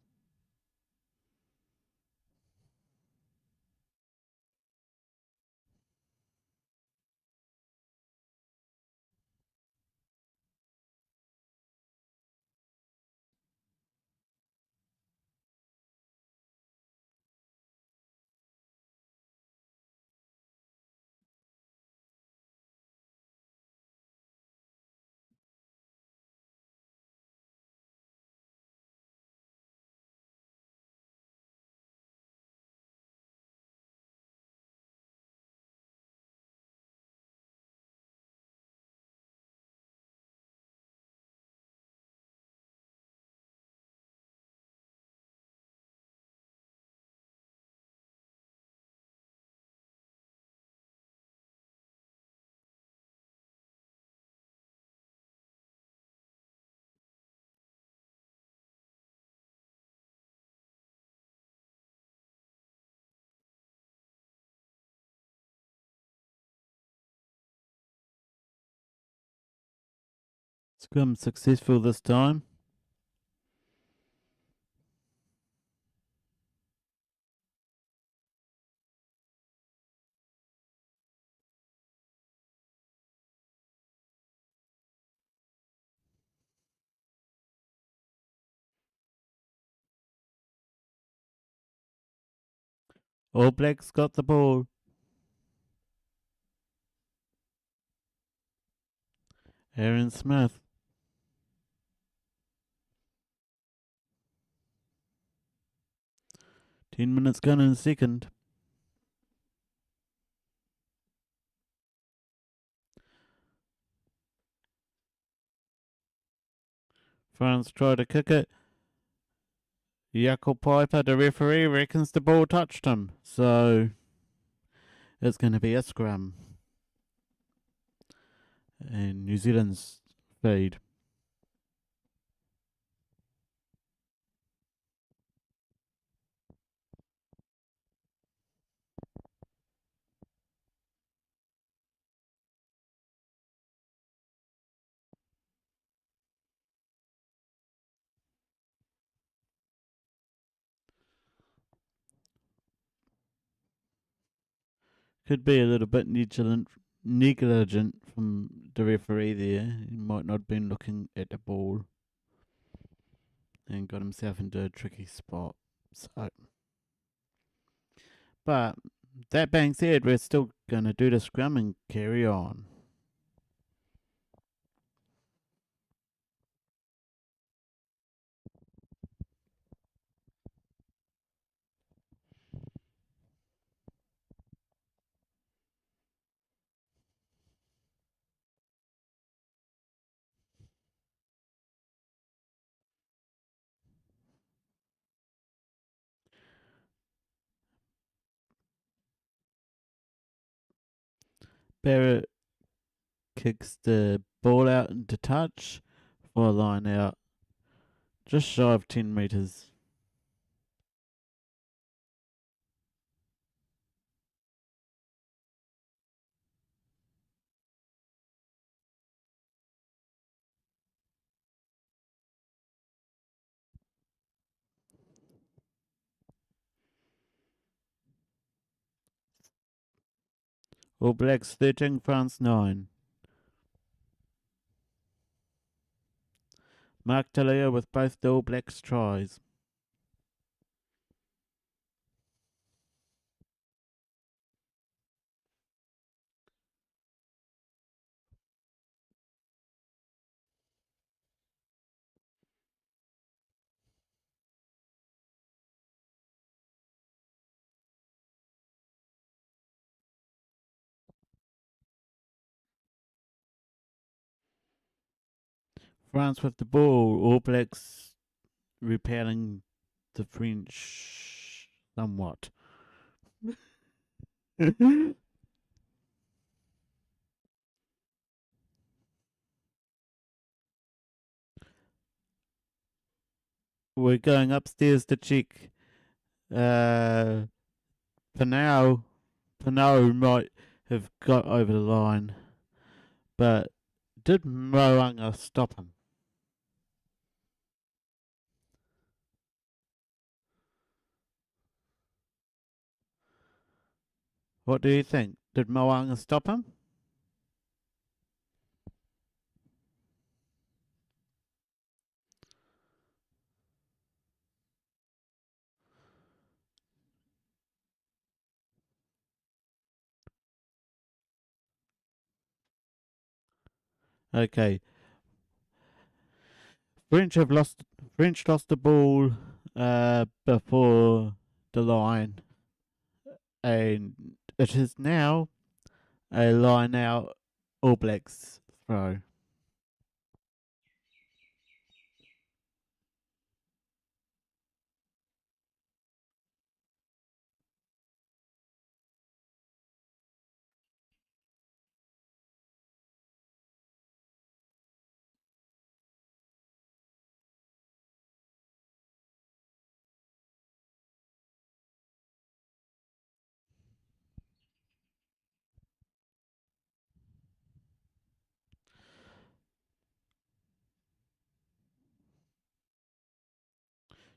Scrum successful this time. All Blacks got the ball. Aaron Smith. 10 minutes gone in the second. France try to kick it. Jakob Piper, the referee, reckons the ball touched him. So it's going to be a scrum. And New Zealand's feed. Could be a little bit negligent from the referee there. He might not have been looking at the ball and got himself into a tricky spot. So, but that being said, we're still going to do the scrum and carry on. Barrett kicks the ball out into touch for a line out, just shy of 10 metres. All Blacks 13, France 9. Mark Talia with both the All Blacks tries. France with the ball. All Blacks repelling the French somewhat. We're going upstairs to check. For now, Pinot might have got over the line, but did Moanga stop him? What do you think? Did Moanga stop him? Okay, French have lost. French lost the ball before the line, and it is now a line out All Blacks throw.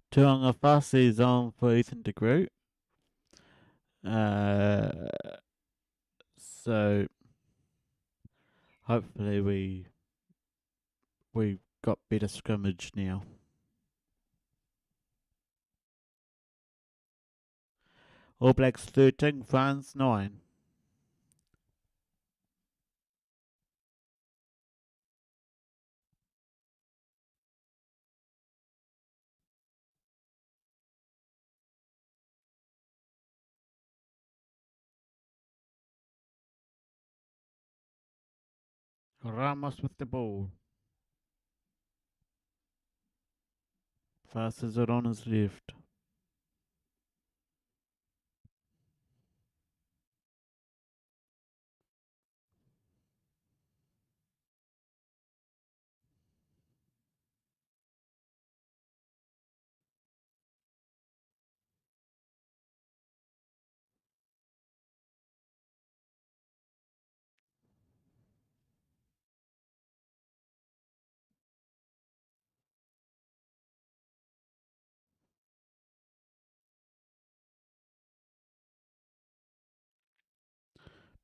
Tuanga Fasi is on for Ethan de Groot. Uh, so hopefully we got better scrimmage now. All Blacks 13, France 9. Ramos with the ball. Passes it on his left.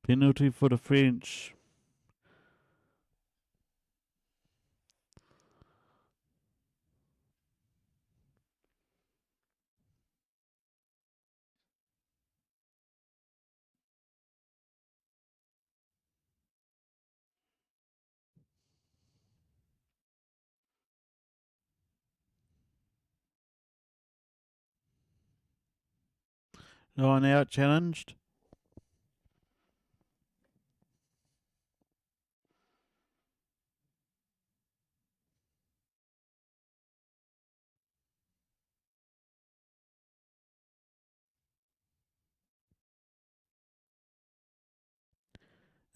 Penalty for the French. Line out challenged.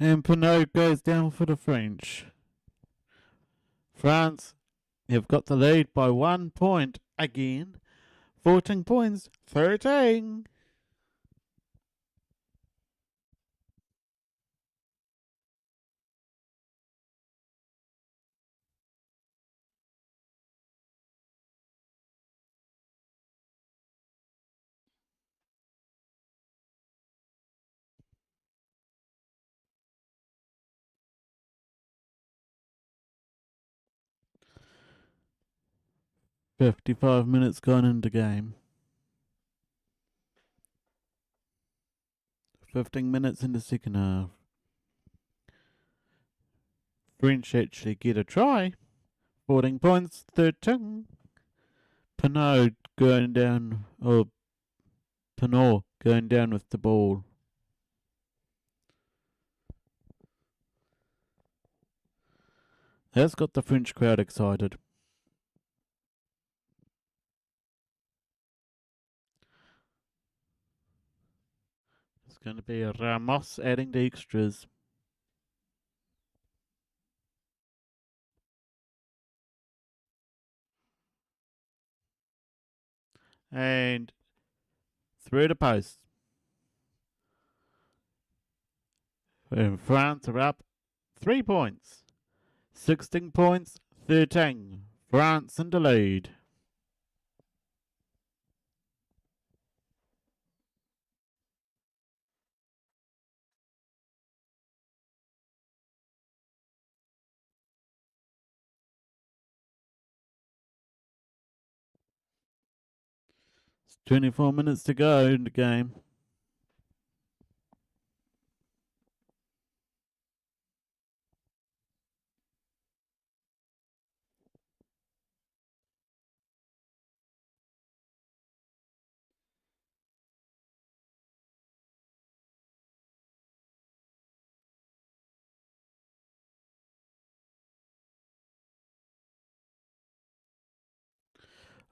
And Pinot goes down for the French. France have got the lead by 1 point again. 14 points, 13. 55 minutes gone into game. 15 minutes in the second half. French actually get a try. 14 points, 13. Pinot going down, or Pinot going down with the ball. That's got the French crowd excited. It's going to be Ramos adding the extras. And through the post. And France are up 3 points. 16 points, 13. France in the lead. It's 24 minutes to go in the game.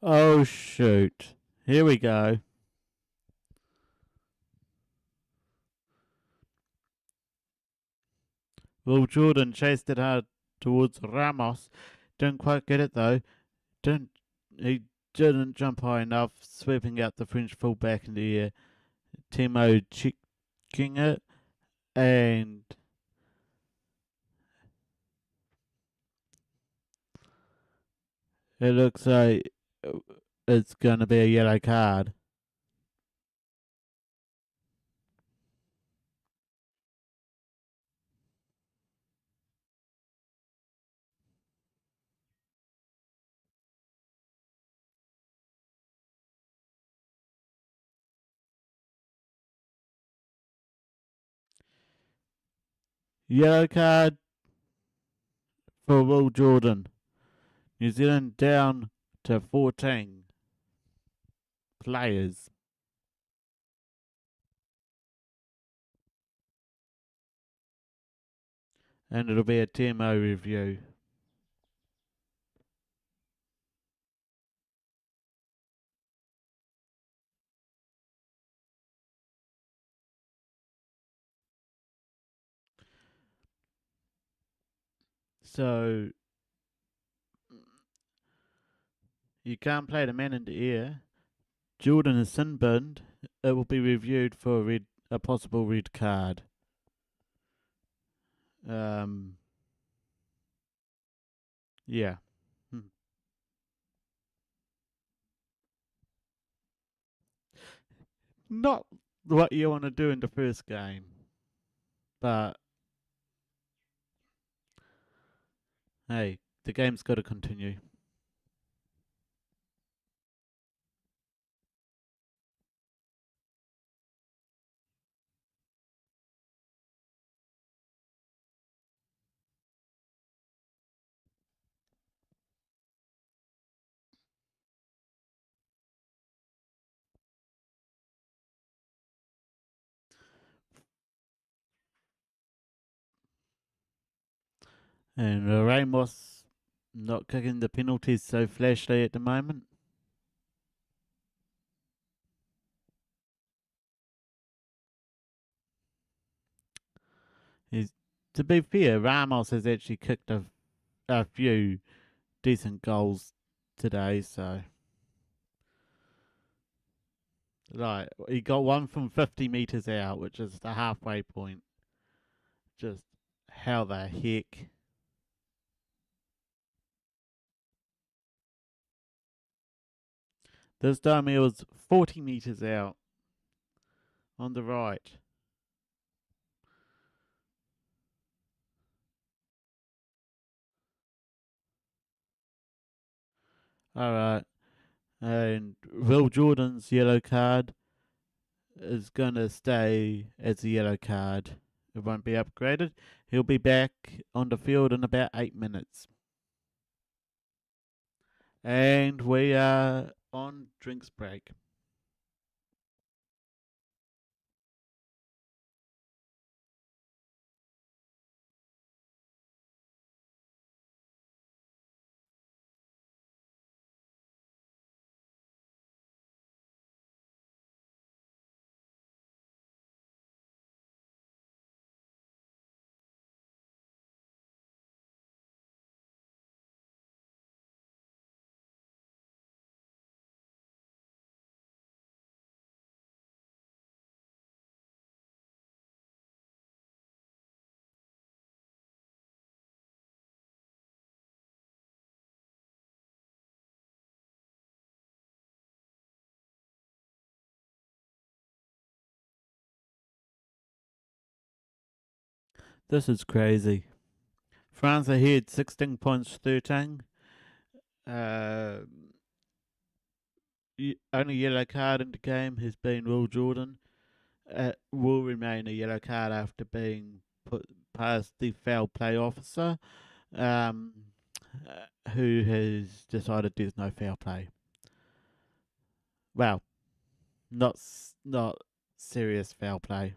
Oh, shoot. Here we go. Will Jordan chased it hard towards Ramos. Didn't quite get it though. He didn't jump high enough, sweeping out the French fullback in the air. Timo checking it, and it looks like it's going to be a yellow card. Yellow card for Will Jordan. New Zealand down to 14 players. And it'll be a TMO review. So you can't play the man in the air. Jordan is sin binned. It will be reviewed for a possible red card. Yeah. Not what you want to do in the first game, but hey, the game's got to continue. And Ramos not kicking the penalties so flashily at the moment. He's, to be fair, Ramos has actually kicked a few decent goals today, so. Like, he got one from 50 metres out, which is the halfway point. Just how the heck? This time he was 40 metres out on the right. Alright. And Will Jordan's yellow card is going to stay as a yellow card. It won't be upgraded. He'll be back on the field in about 8 minutes. And we are on drinks break. This is crazy. France ahead 16 points 13. Uh, only yellow card in the game has been Will Jordan. Will remain a yellow card after being put past the foul play officer, um, who has decided there's no foul play. Well, not serious foul play.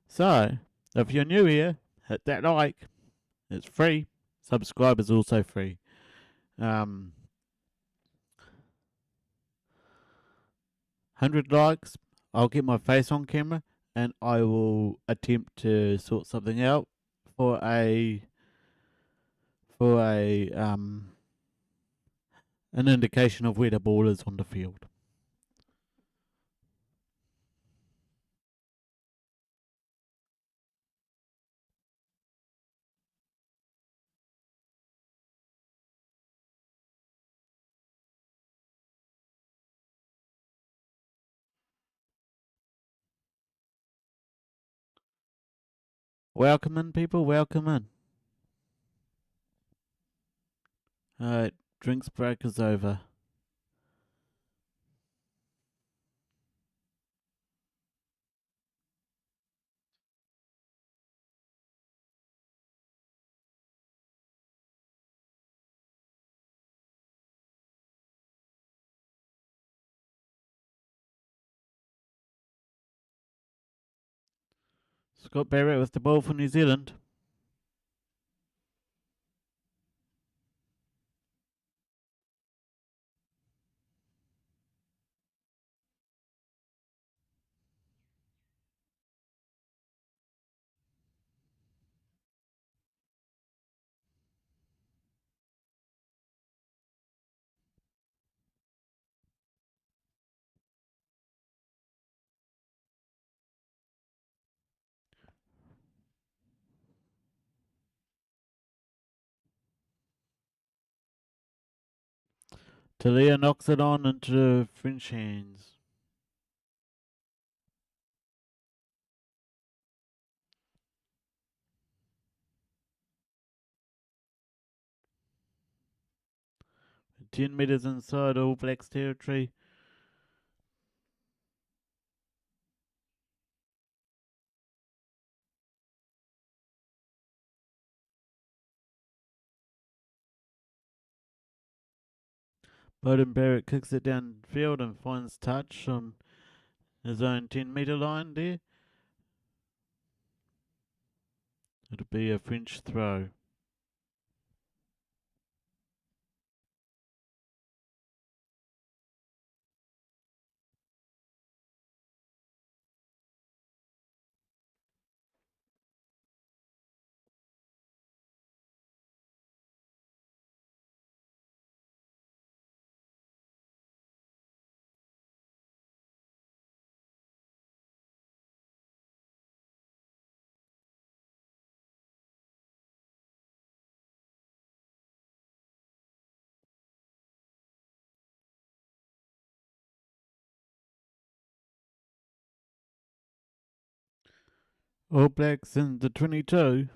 So, if you're new here, hit that like. It's free. Subscribe is also free. 100 likes, I'll get my face on camera and I will attempt to sort something out for a an indication of where the ball is on the field. Welcome in, people. Welcome in. Alright, drinks break is over. Scott Barrett with the ball for New Zealand. Talia knocks it on into French hands. Ten metres inside All Blacks territory. Bowden Barrett kicks it downfield and finds touch on his own 10-metre line there. It'll be a French throw. All Blacks in the 22.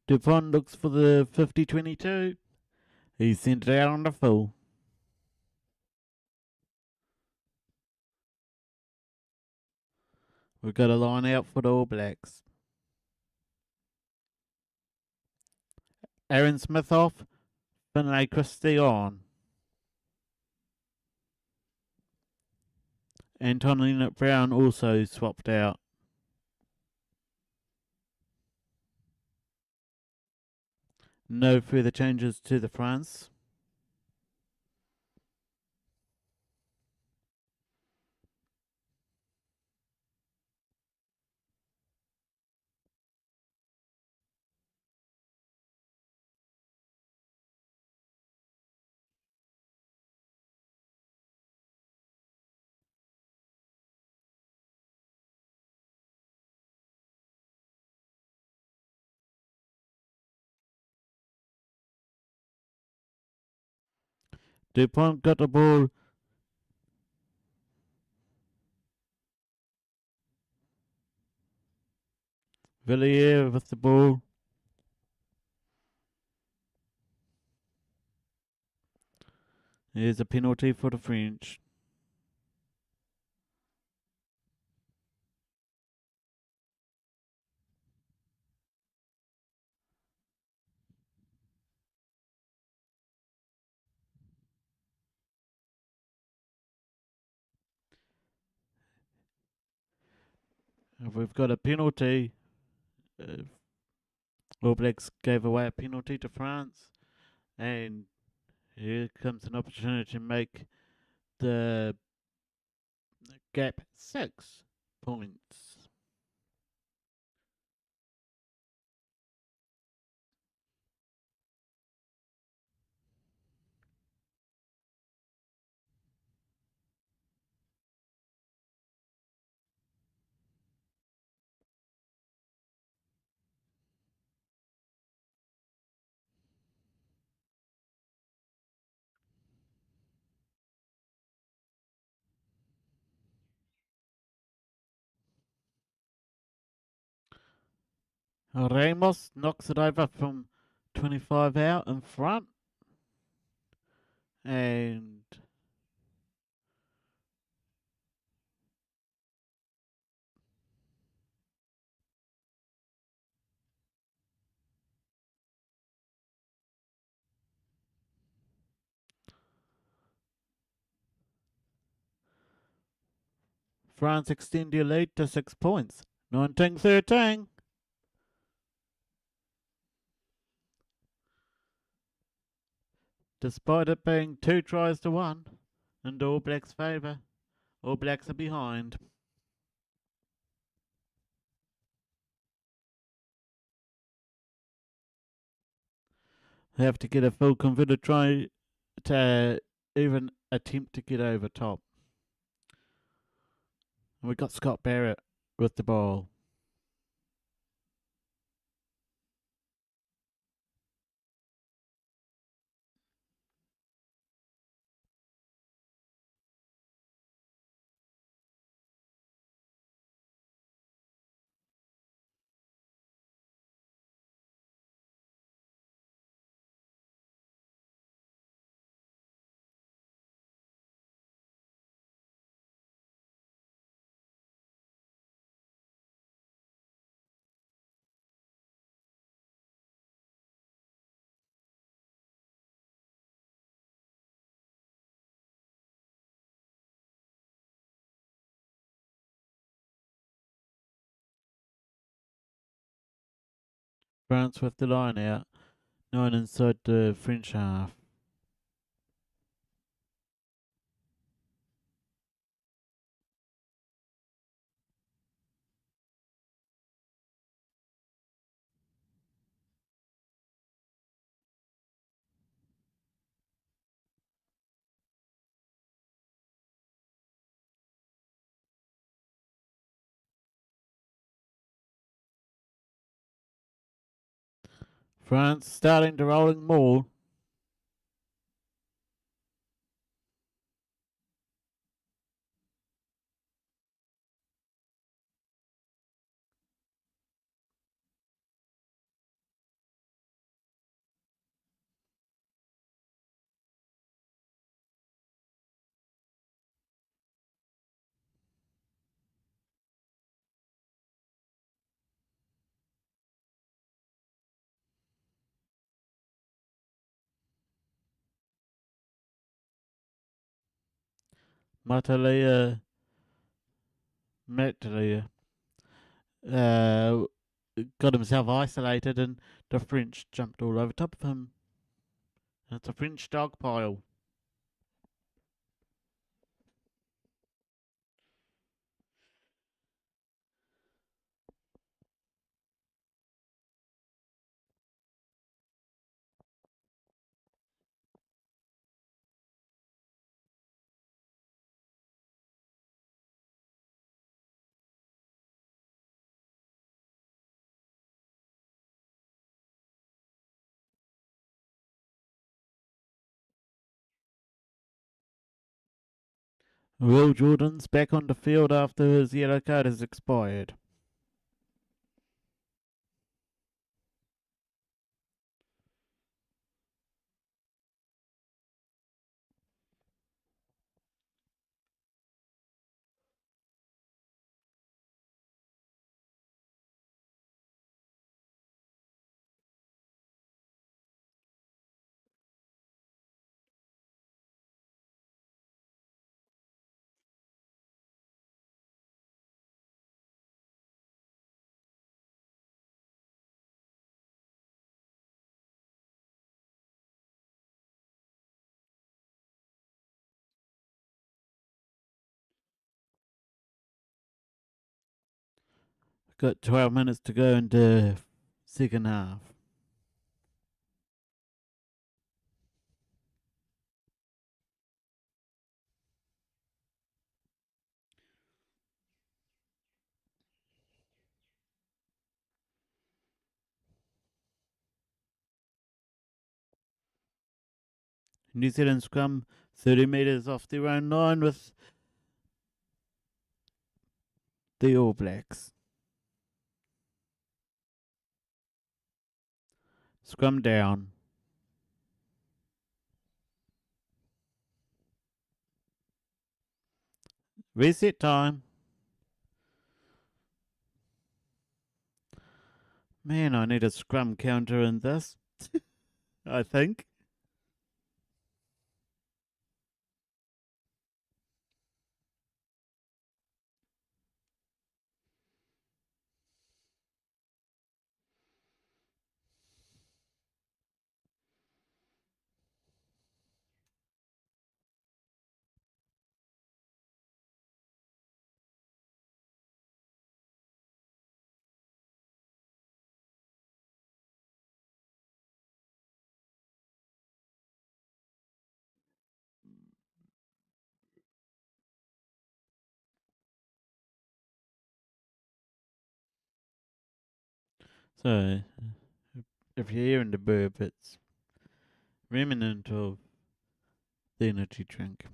Dupont looks for the 50-22. He sent it out on the full. We've got a line out for the All Blacks. Aaron Smith off. Finlay Christie on. Antonina Brown also swapped out. No further changes to the France. Dupont got the ball. Villiers with the ball. Here's a penalty for the French. We've got a penalty. All Blacks gave away a penalty to France. And here comes an opportunity to make the gap 6 points. Ramos knocks it over from 25 out in front. And France extend their lead to 6 points. 19-13. Despite it being 2 tries to 1 in All Blacks' favour, All Blacks are behind. They have to get a full converted try to even attempt to get over top. And we got Scott Barrett with the ball. France with the line out. 9 inside the French half. France starting to rolling more. Matalia, Matalia, uh, got himself isolated and the French jumped all over top of him. It's a French dog pile. Will Jordan's back on the field after his yellow card has expired. Got 12 minutes to go in the second half. New Zealand scrum 30 metres off their own line with the All Blacks. Scrum down. Reset time. Man, I need a scrum counter in this. I think. So, if you're hearing the burp, it's remnant of the energy drink.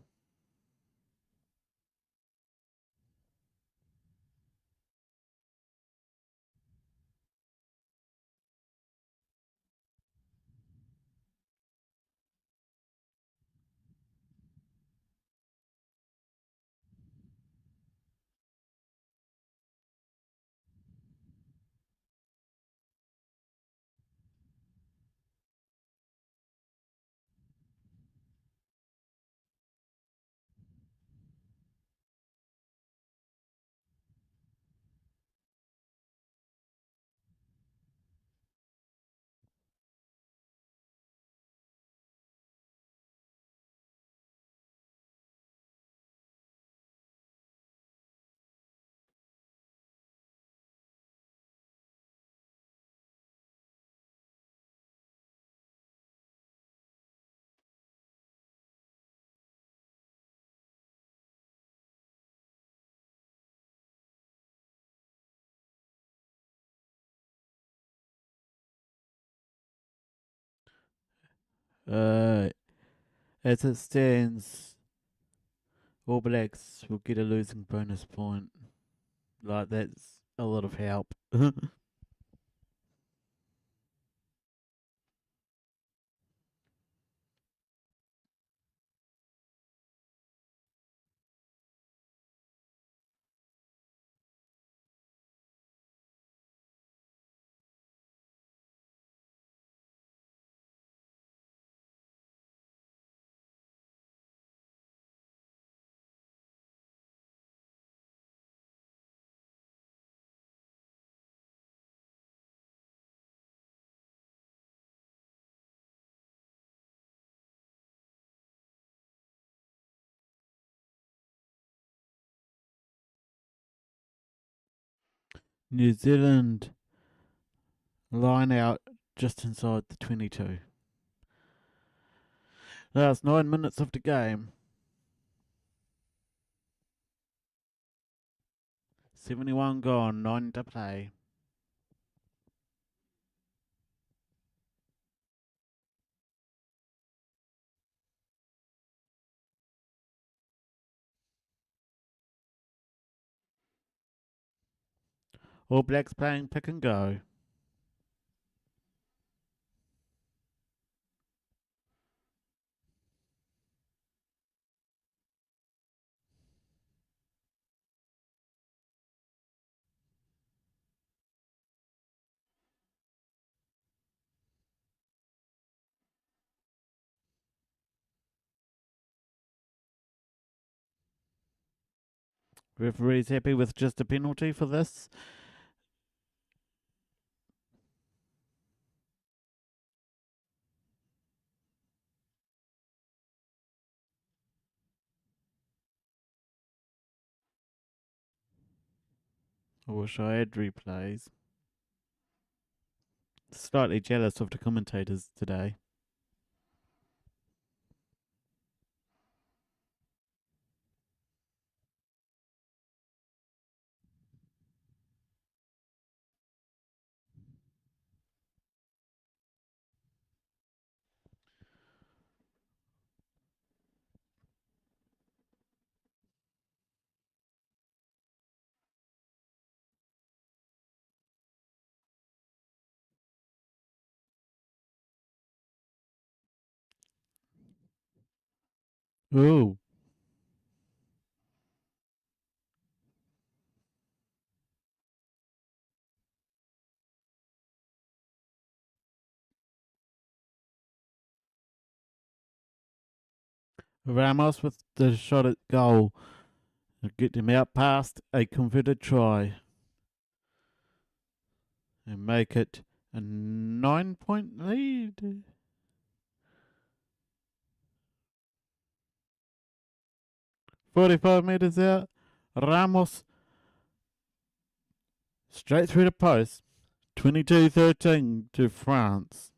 Uh, as it stands, All Blacks will get a losing bonus point. Like, that's a lot of help. New Zealand line out just inside the 22. Last 9 minutes of the game. 71 gone, 9 to play. All Blacks playing pick and go. Referee's happy with just a penalty for this. I wish I had replays. Slightly jealous of the commentators today. Ooh. Ramos with the shot at goal. Get him out past a converted try. And make it a 9-point lead. 45 metres out. Ramos straight through the post. 22-13 to France.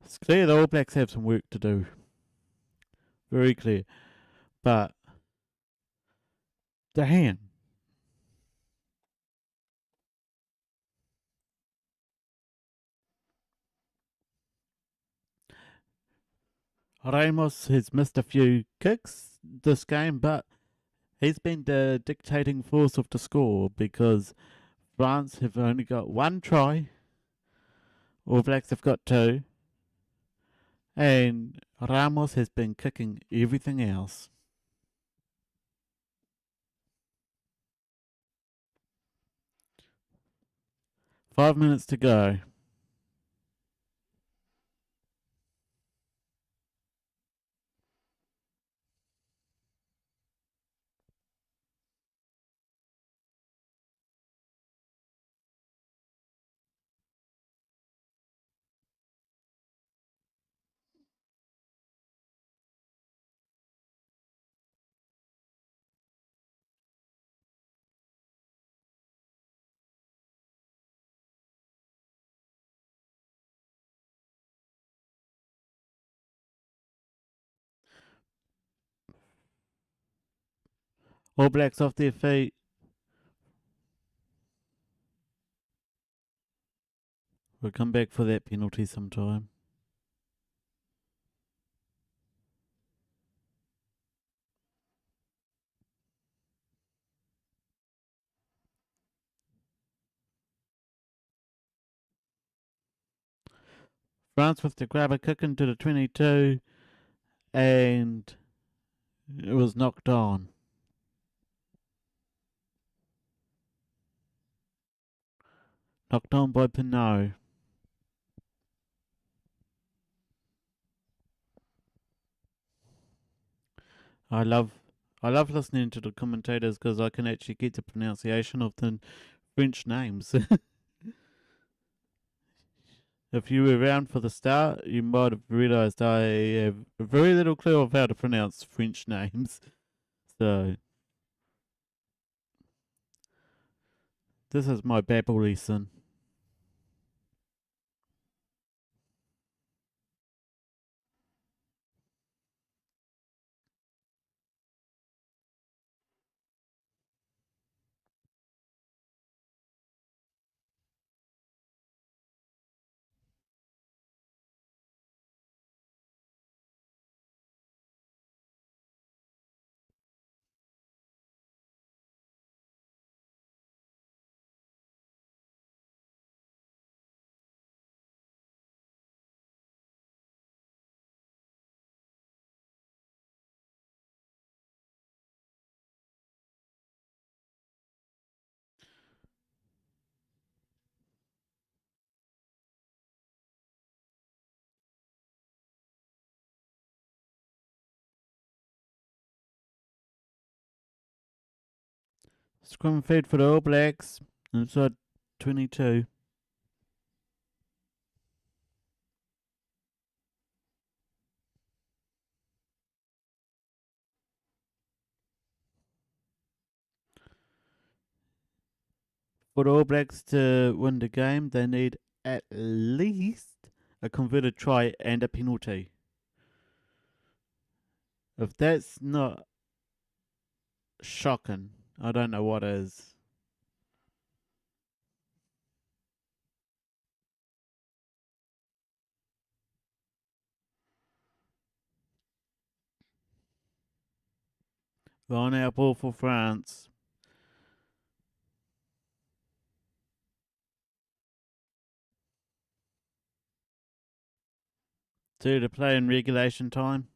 It's clear the All Blacks have some work to do. Very clear. But, damn. Ramos has missed a few kicks this game, but he's been the dictating force of the score because France have only got one try. All Blacks have got two. And Ramos has been kicking everything else. Five minutes to go. All Blacks off their feet. We'll come back for that penalty sometime. France with the grabber kick into the 22, and it was knocked on. Knocked on by Pinot. I love listening to the commentators because I can actually get the pronunciation of the French names. If you were around for the start, you might have realised I have very little clue of how to pronounce French names. So, This is my Babel lesson. Scrum feed for the All Blacks inside 22. For the All Blacks to win the game, they need at least a converted try and a penalty. If that's not shocking, I don't know what is. Line out ball for France. Two to play in regulation time.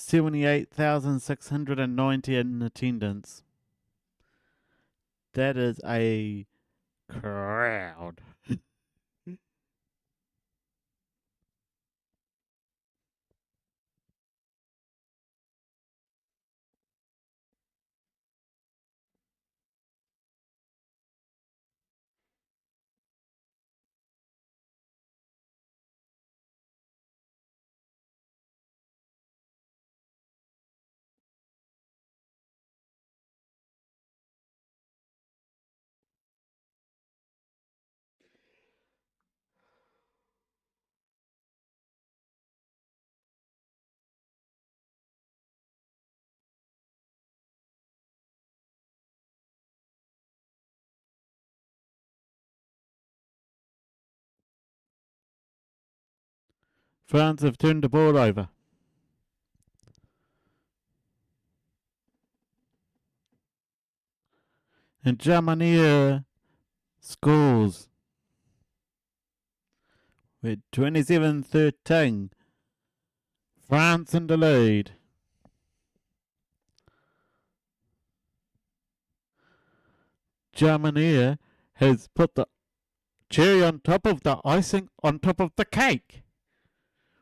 $78,690 in attendance. That is a crowd. France have turned the ball over. And Germany scores with 27-13. France in the lead. Germany has put the cherry on top of the icing on top of the cake.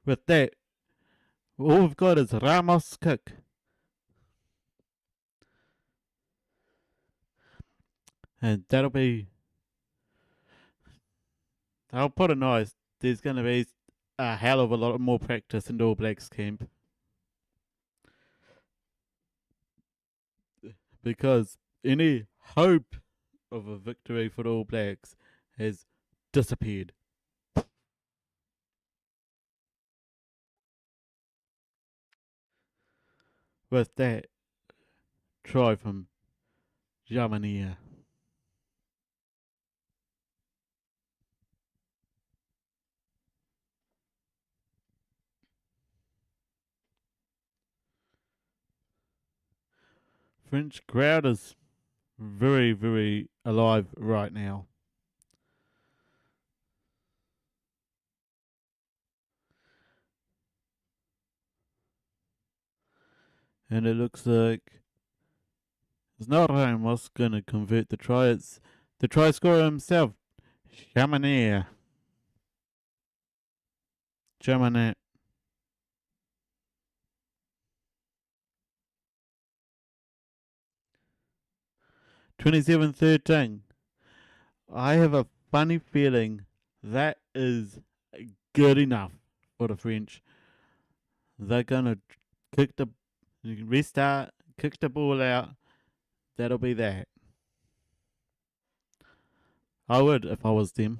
With that, all we've got is Ramos' kick. And that'll be. I'll put it nice. There's going to be a hell of a lot more practice in the All Blacks camp. Because any hope of a victory for the All Blacks has disappeared. With that try from Germany. French crowd is very, very alive right now. And it looks like it's not Ramos going to convert the try. It's the try scorer himself, Chamonix. Chamonix. 27-13. I have a funny feeling that is good enough for the French. They're gonna kick the restart, kick the ball out. That'll be that. I would if I was them.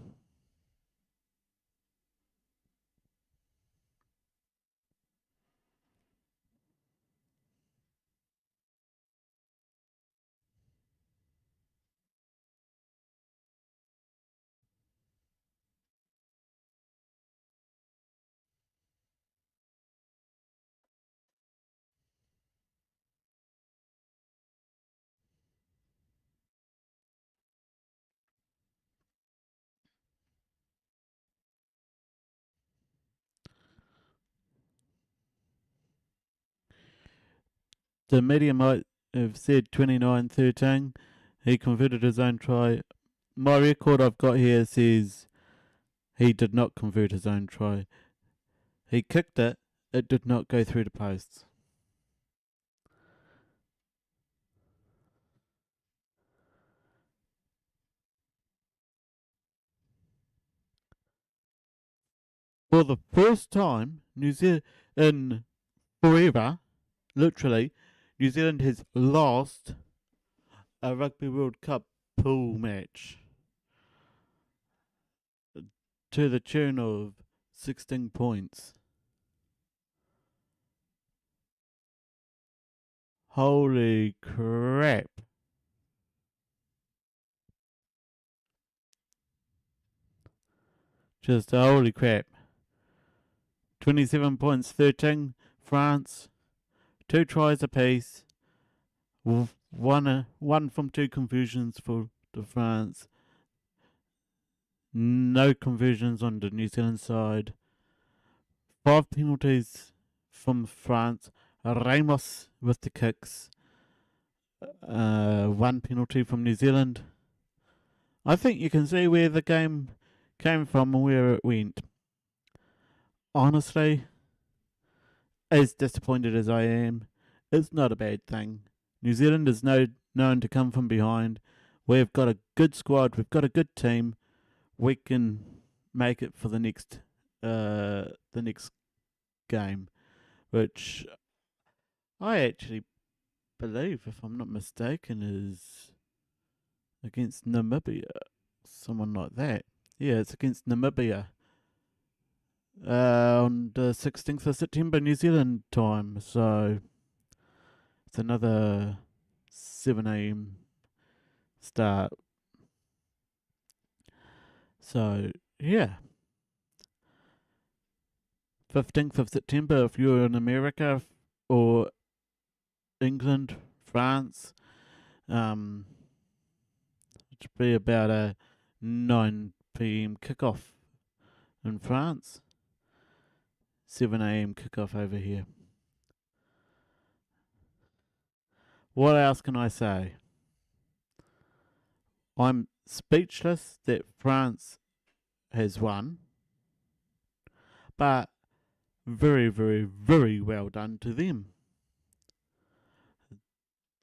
The media might have said 29-13. He converted his own try. My record I've got here says he did not convert his own try. He kicked it. It did not go through the posts. For the first time, New Zealand in forever, literally, New Zealand has lost a Rugby World Cup pool match to the tune of 16 points. Holy crap. Just holy crap. 27 points, 13. France, 2 tries apiece. One from 2 conversions for the France. No conversions on the New Zealand side. 5 penalties from France. Ramos with the kicks. 1 penalty from New Zealand. I think you can see where the game came from and where it went. Honestly, as disappointed as I am, it's not a bad thing. New Zealand is known to come from behind. We've got a good squad. We've got a good team. We can make it for the next game, which I actually believe, if I'm not mistaken, is against Namibia. Someone like that. Yeah, it's against Namibia. On the 16th of September, New Zealand time. So it's another 7 a.m. start. So, yeah. 15th of September if you're in America or England, France. It'll be about a 9 p.m. kickoff in France. 7 a.m. kickoff over here. What else can I say? I'm speechless that France has won, but very, very, very well done to them.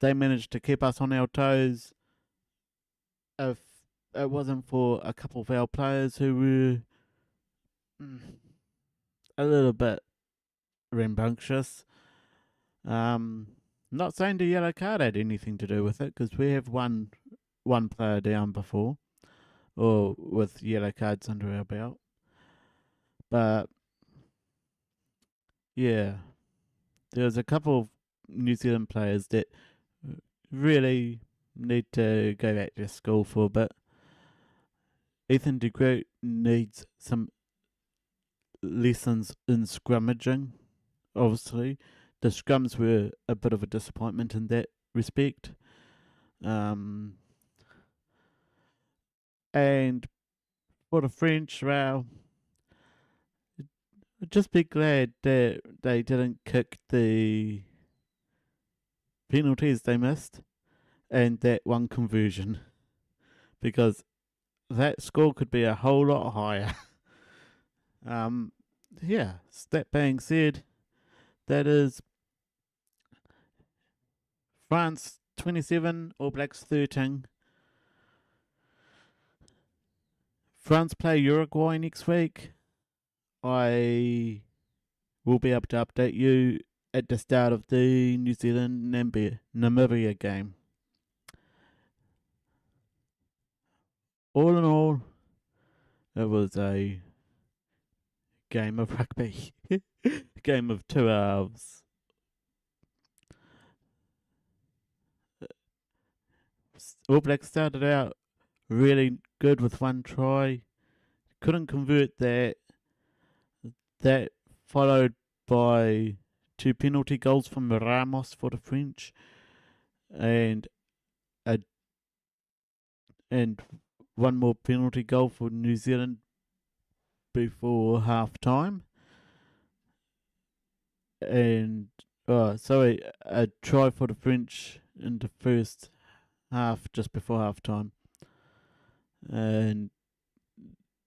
They managed to keep us on our toes. If it wasn't for a couple of our players who were a little bit rambunctious, not saying the yellow card had anything to do with it, because we have one player down before, or with yellow cards under our belt. But yeah, there was a couple of New Zealand players that really need to go back to school for a bit. Ethan de Groot needs some lessons in scrummaging, obviously. The scrums were a bit of a disappointment in that respect. And for the French, well, just be glad that they didn't kick the penalties they missed and that one conversion, because that score could be a whole lot higher. Yeah, that being said, that is France 27, All Blacks 13. France play Uruguay next week. I will be able to update you at the start of the New Zealand Namibia game. All in all, it was a game of rugby, game of 2 hours. All Blacks started out really good with 1 try, couldn't convert that. That followed by 2 penalty goals from Ramos for the French, and a, and 1 more penalty goal for New Zealand before half time, and a try for the French in the first half, just before half time, and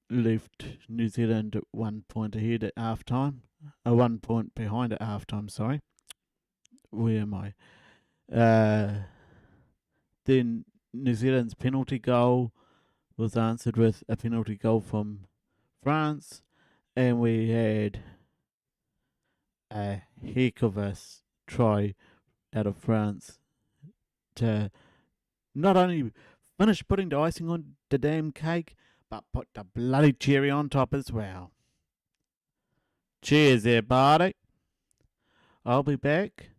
left New Zealand 1 point ahead at half time. 1 point behind at half time, sorry. Where am I? Then New Zealand's penalty goal was answered with a penalty goal from France, and we had a heck of a try out of France to not only finish putting the icing on the damn cake, but put the bloody cherry on top as well. Cheers, everybody. I'll be back.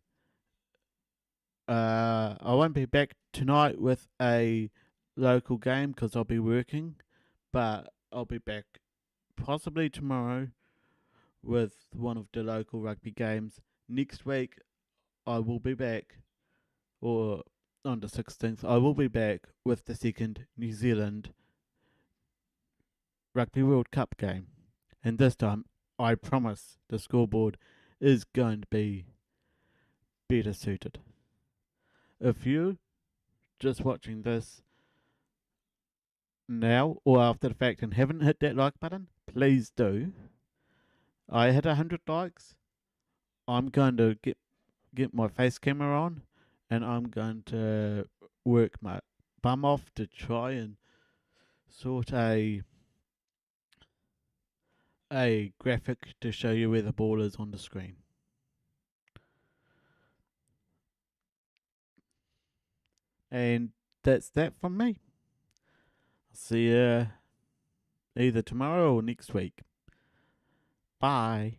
I won't be back tonight with a local game because I'll be working, but I'll be back possibly tomorrow with one of the local rugby games. Next week, I will be back, or on the 16th, I will be back with the second New Zealand Rugby World Cup game. And this time, I promise the scoreboard is going to be better suited. If you just watching this now or after the fact and haven't hit that like button, please do. I hit 100 likes. I'm going to get my face camera on, and I'm going to work my bum off to try and sort a graphic to show you where the ball is on the screen. And that's that from me. I'll see you either tomorrow or next week. Bye.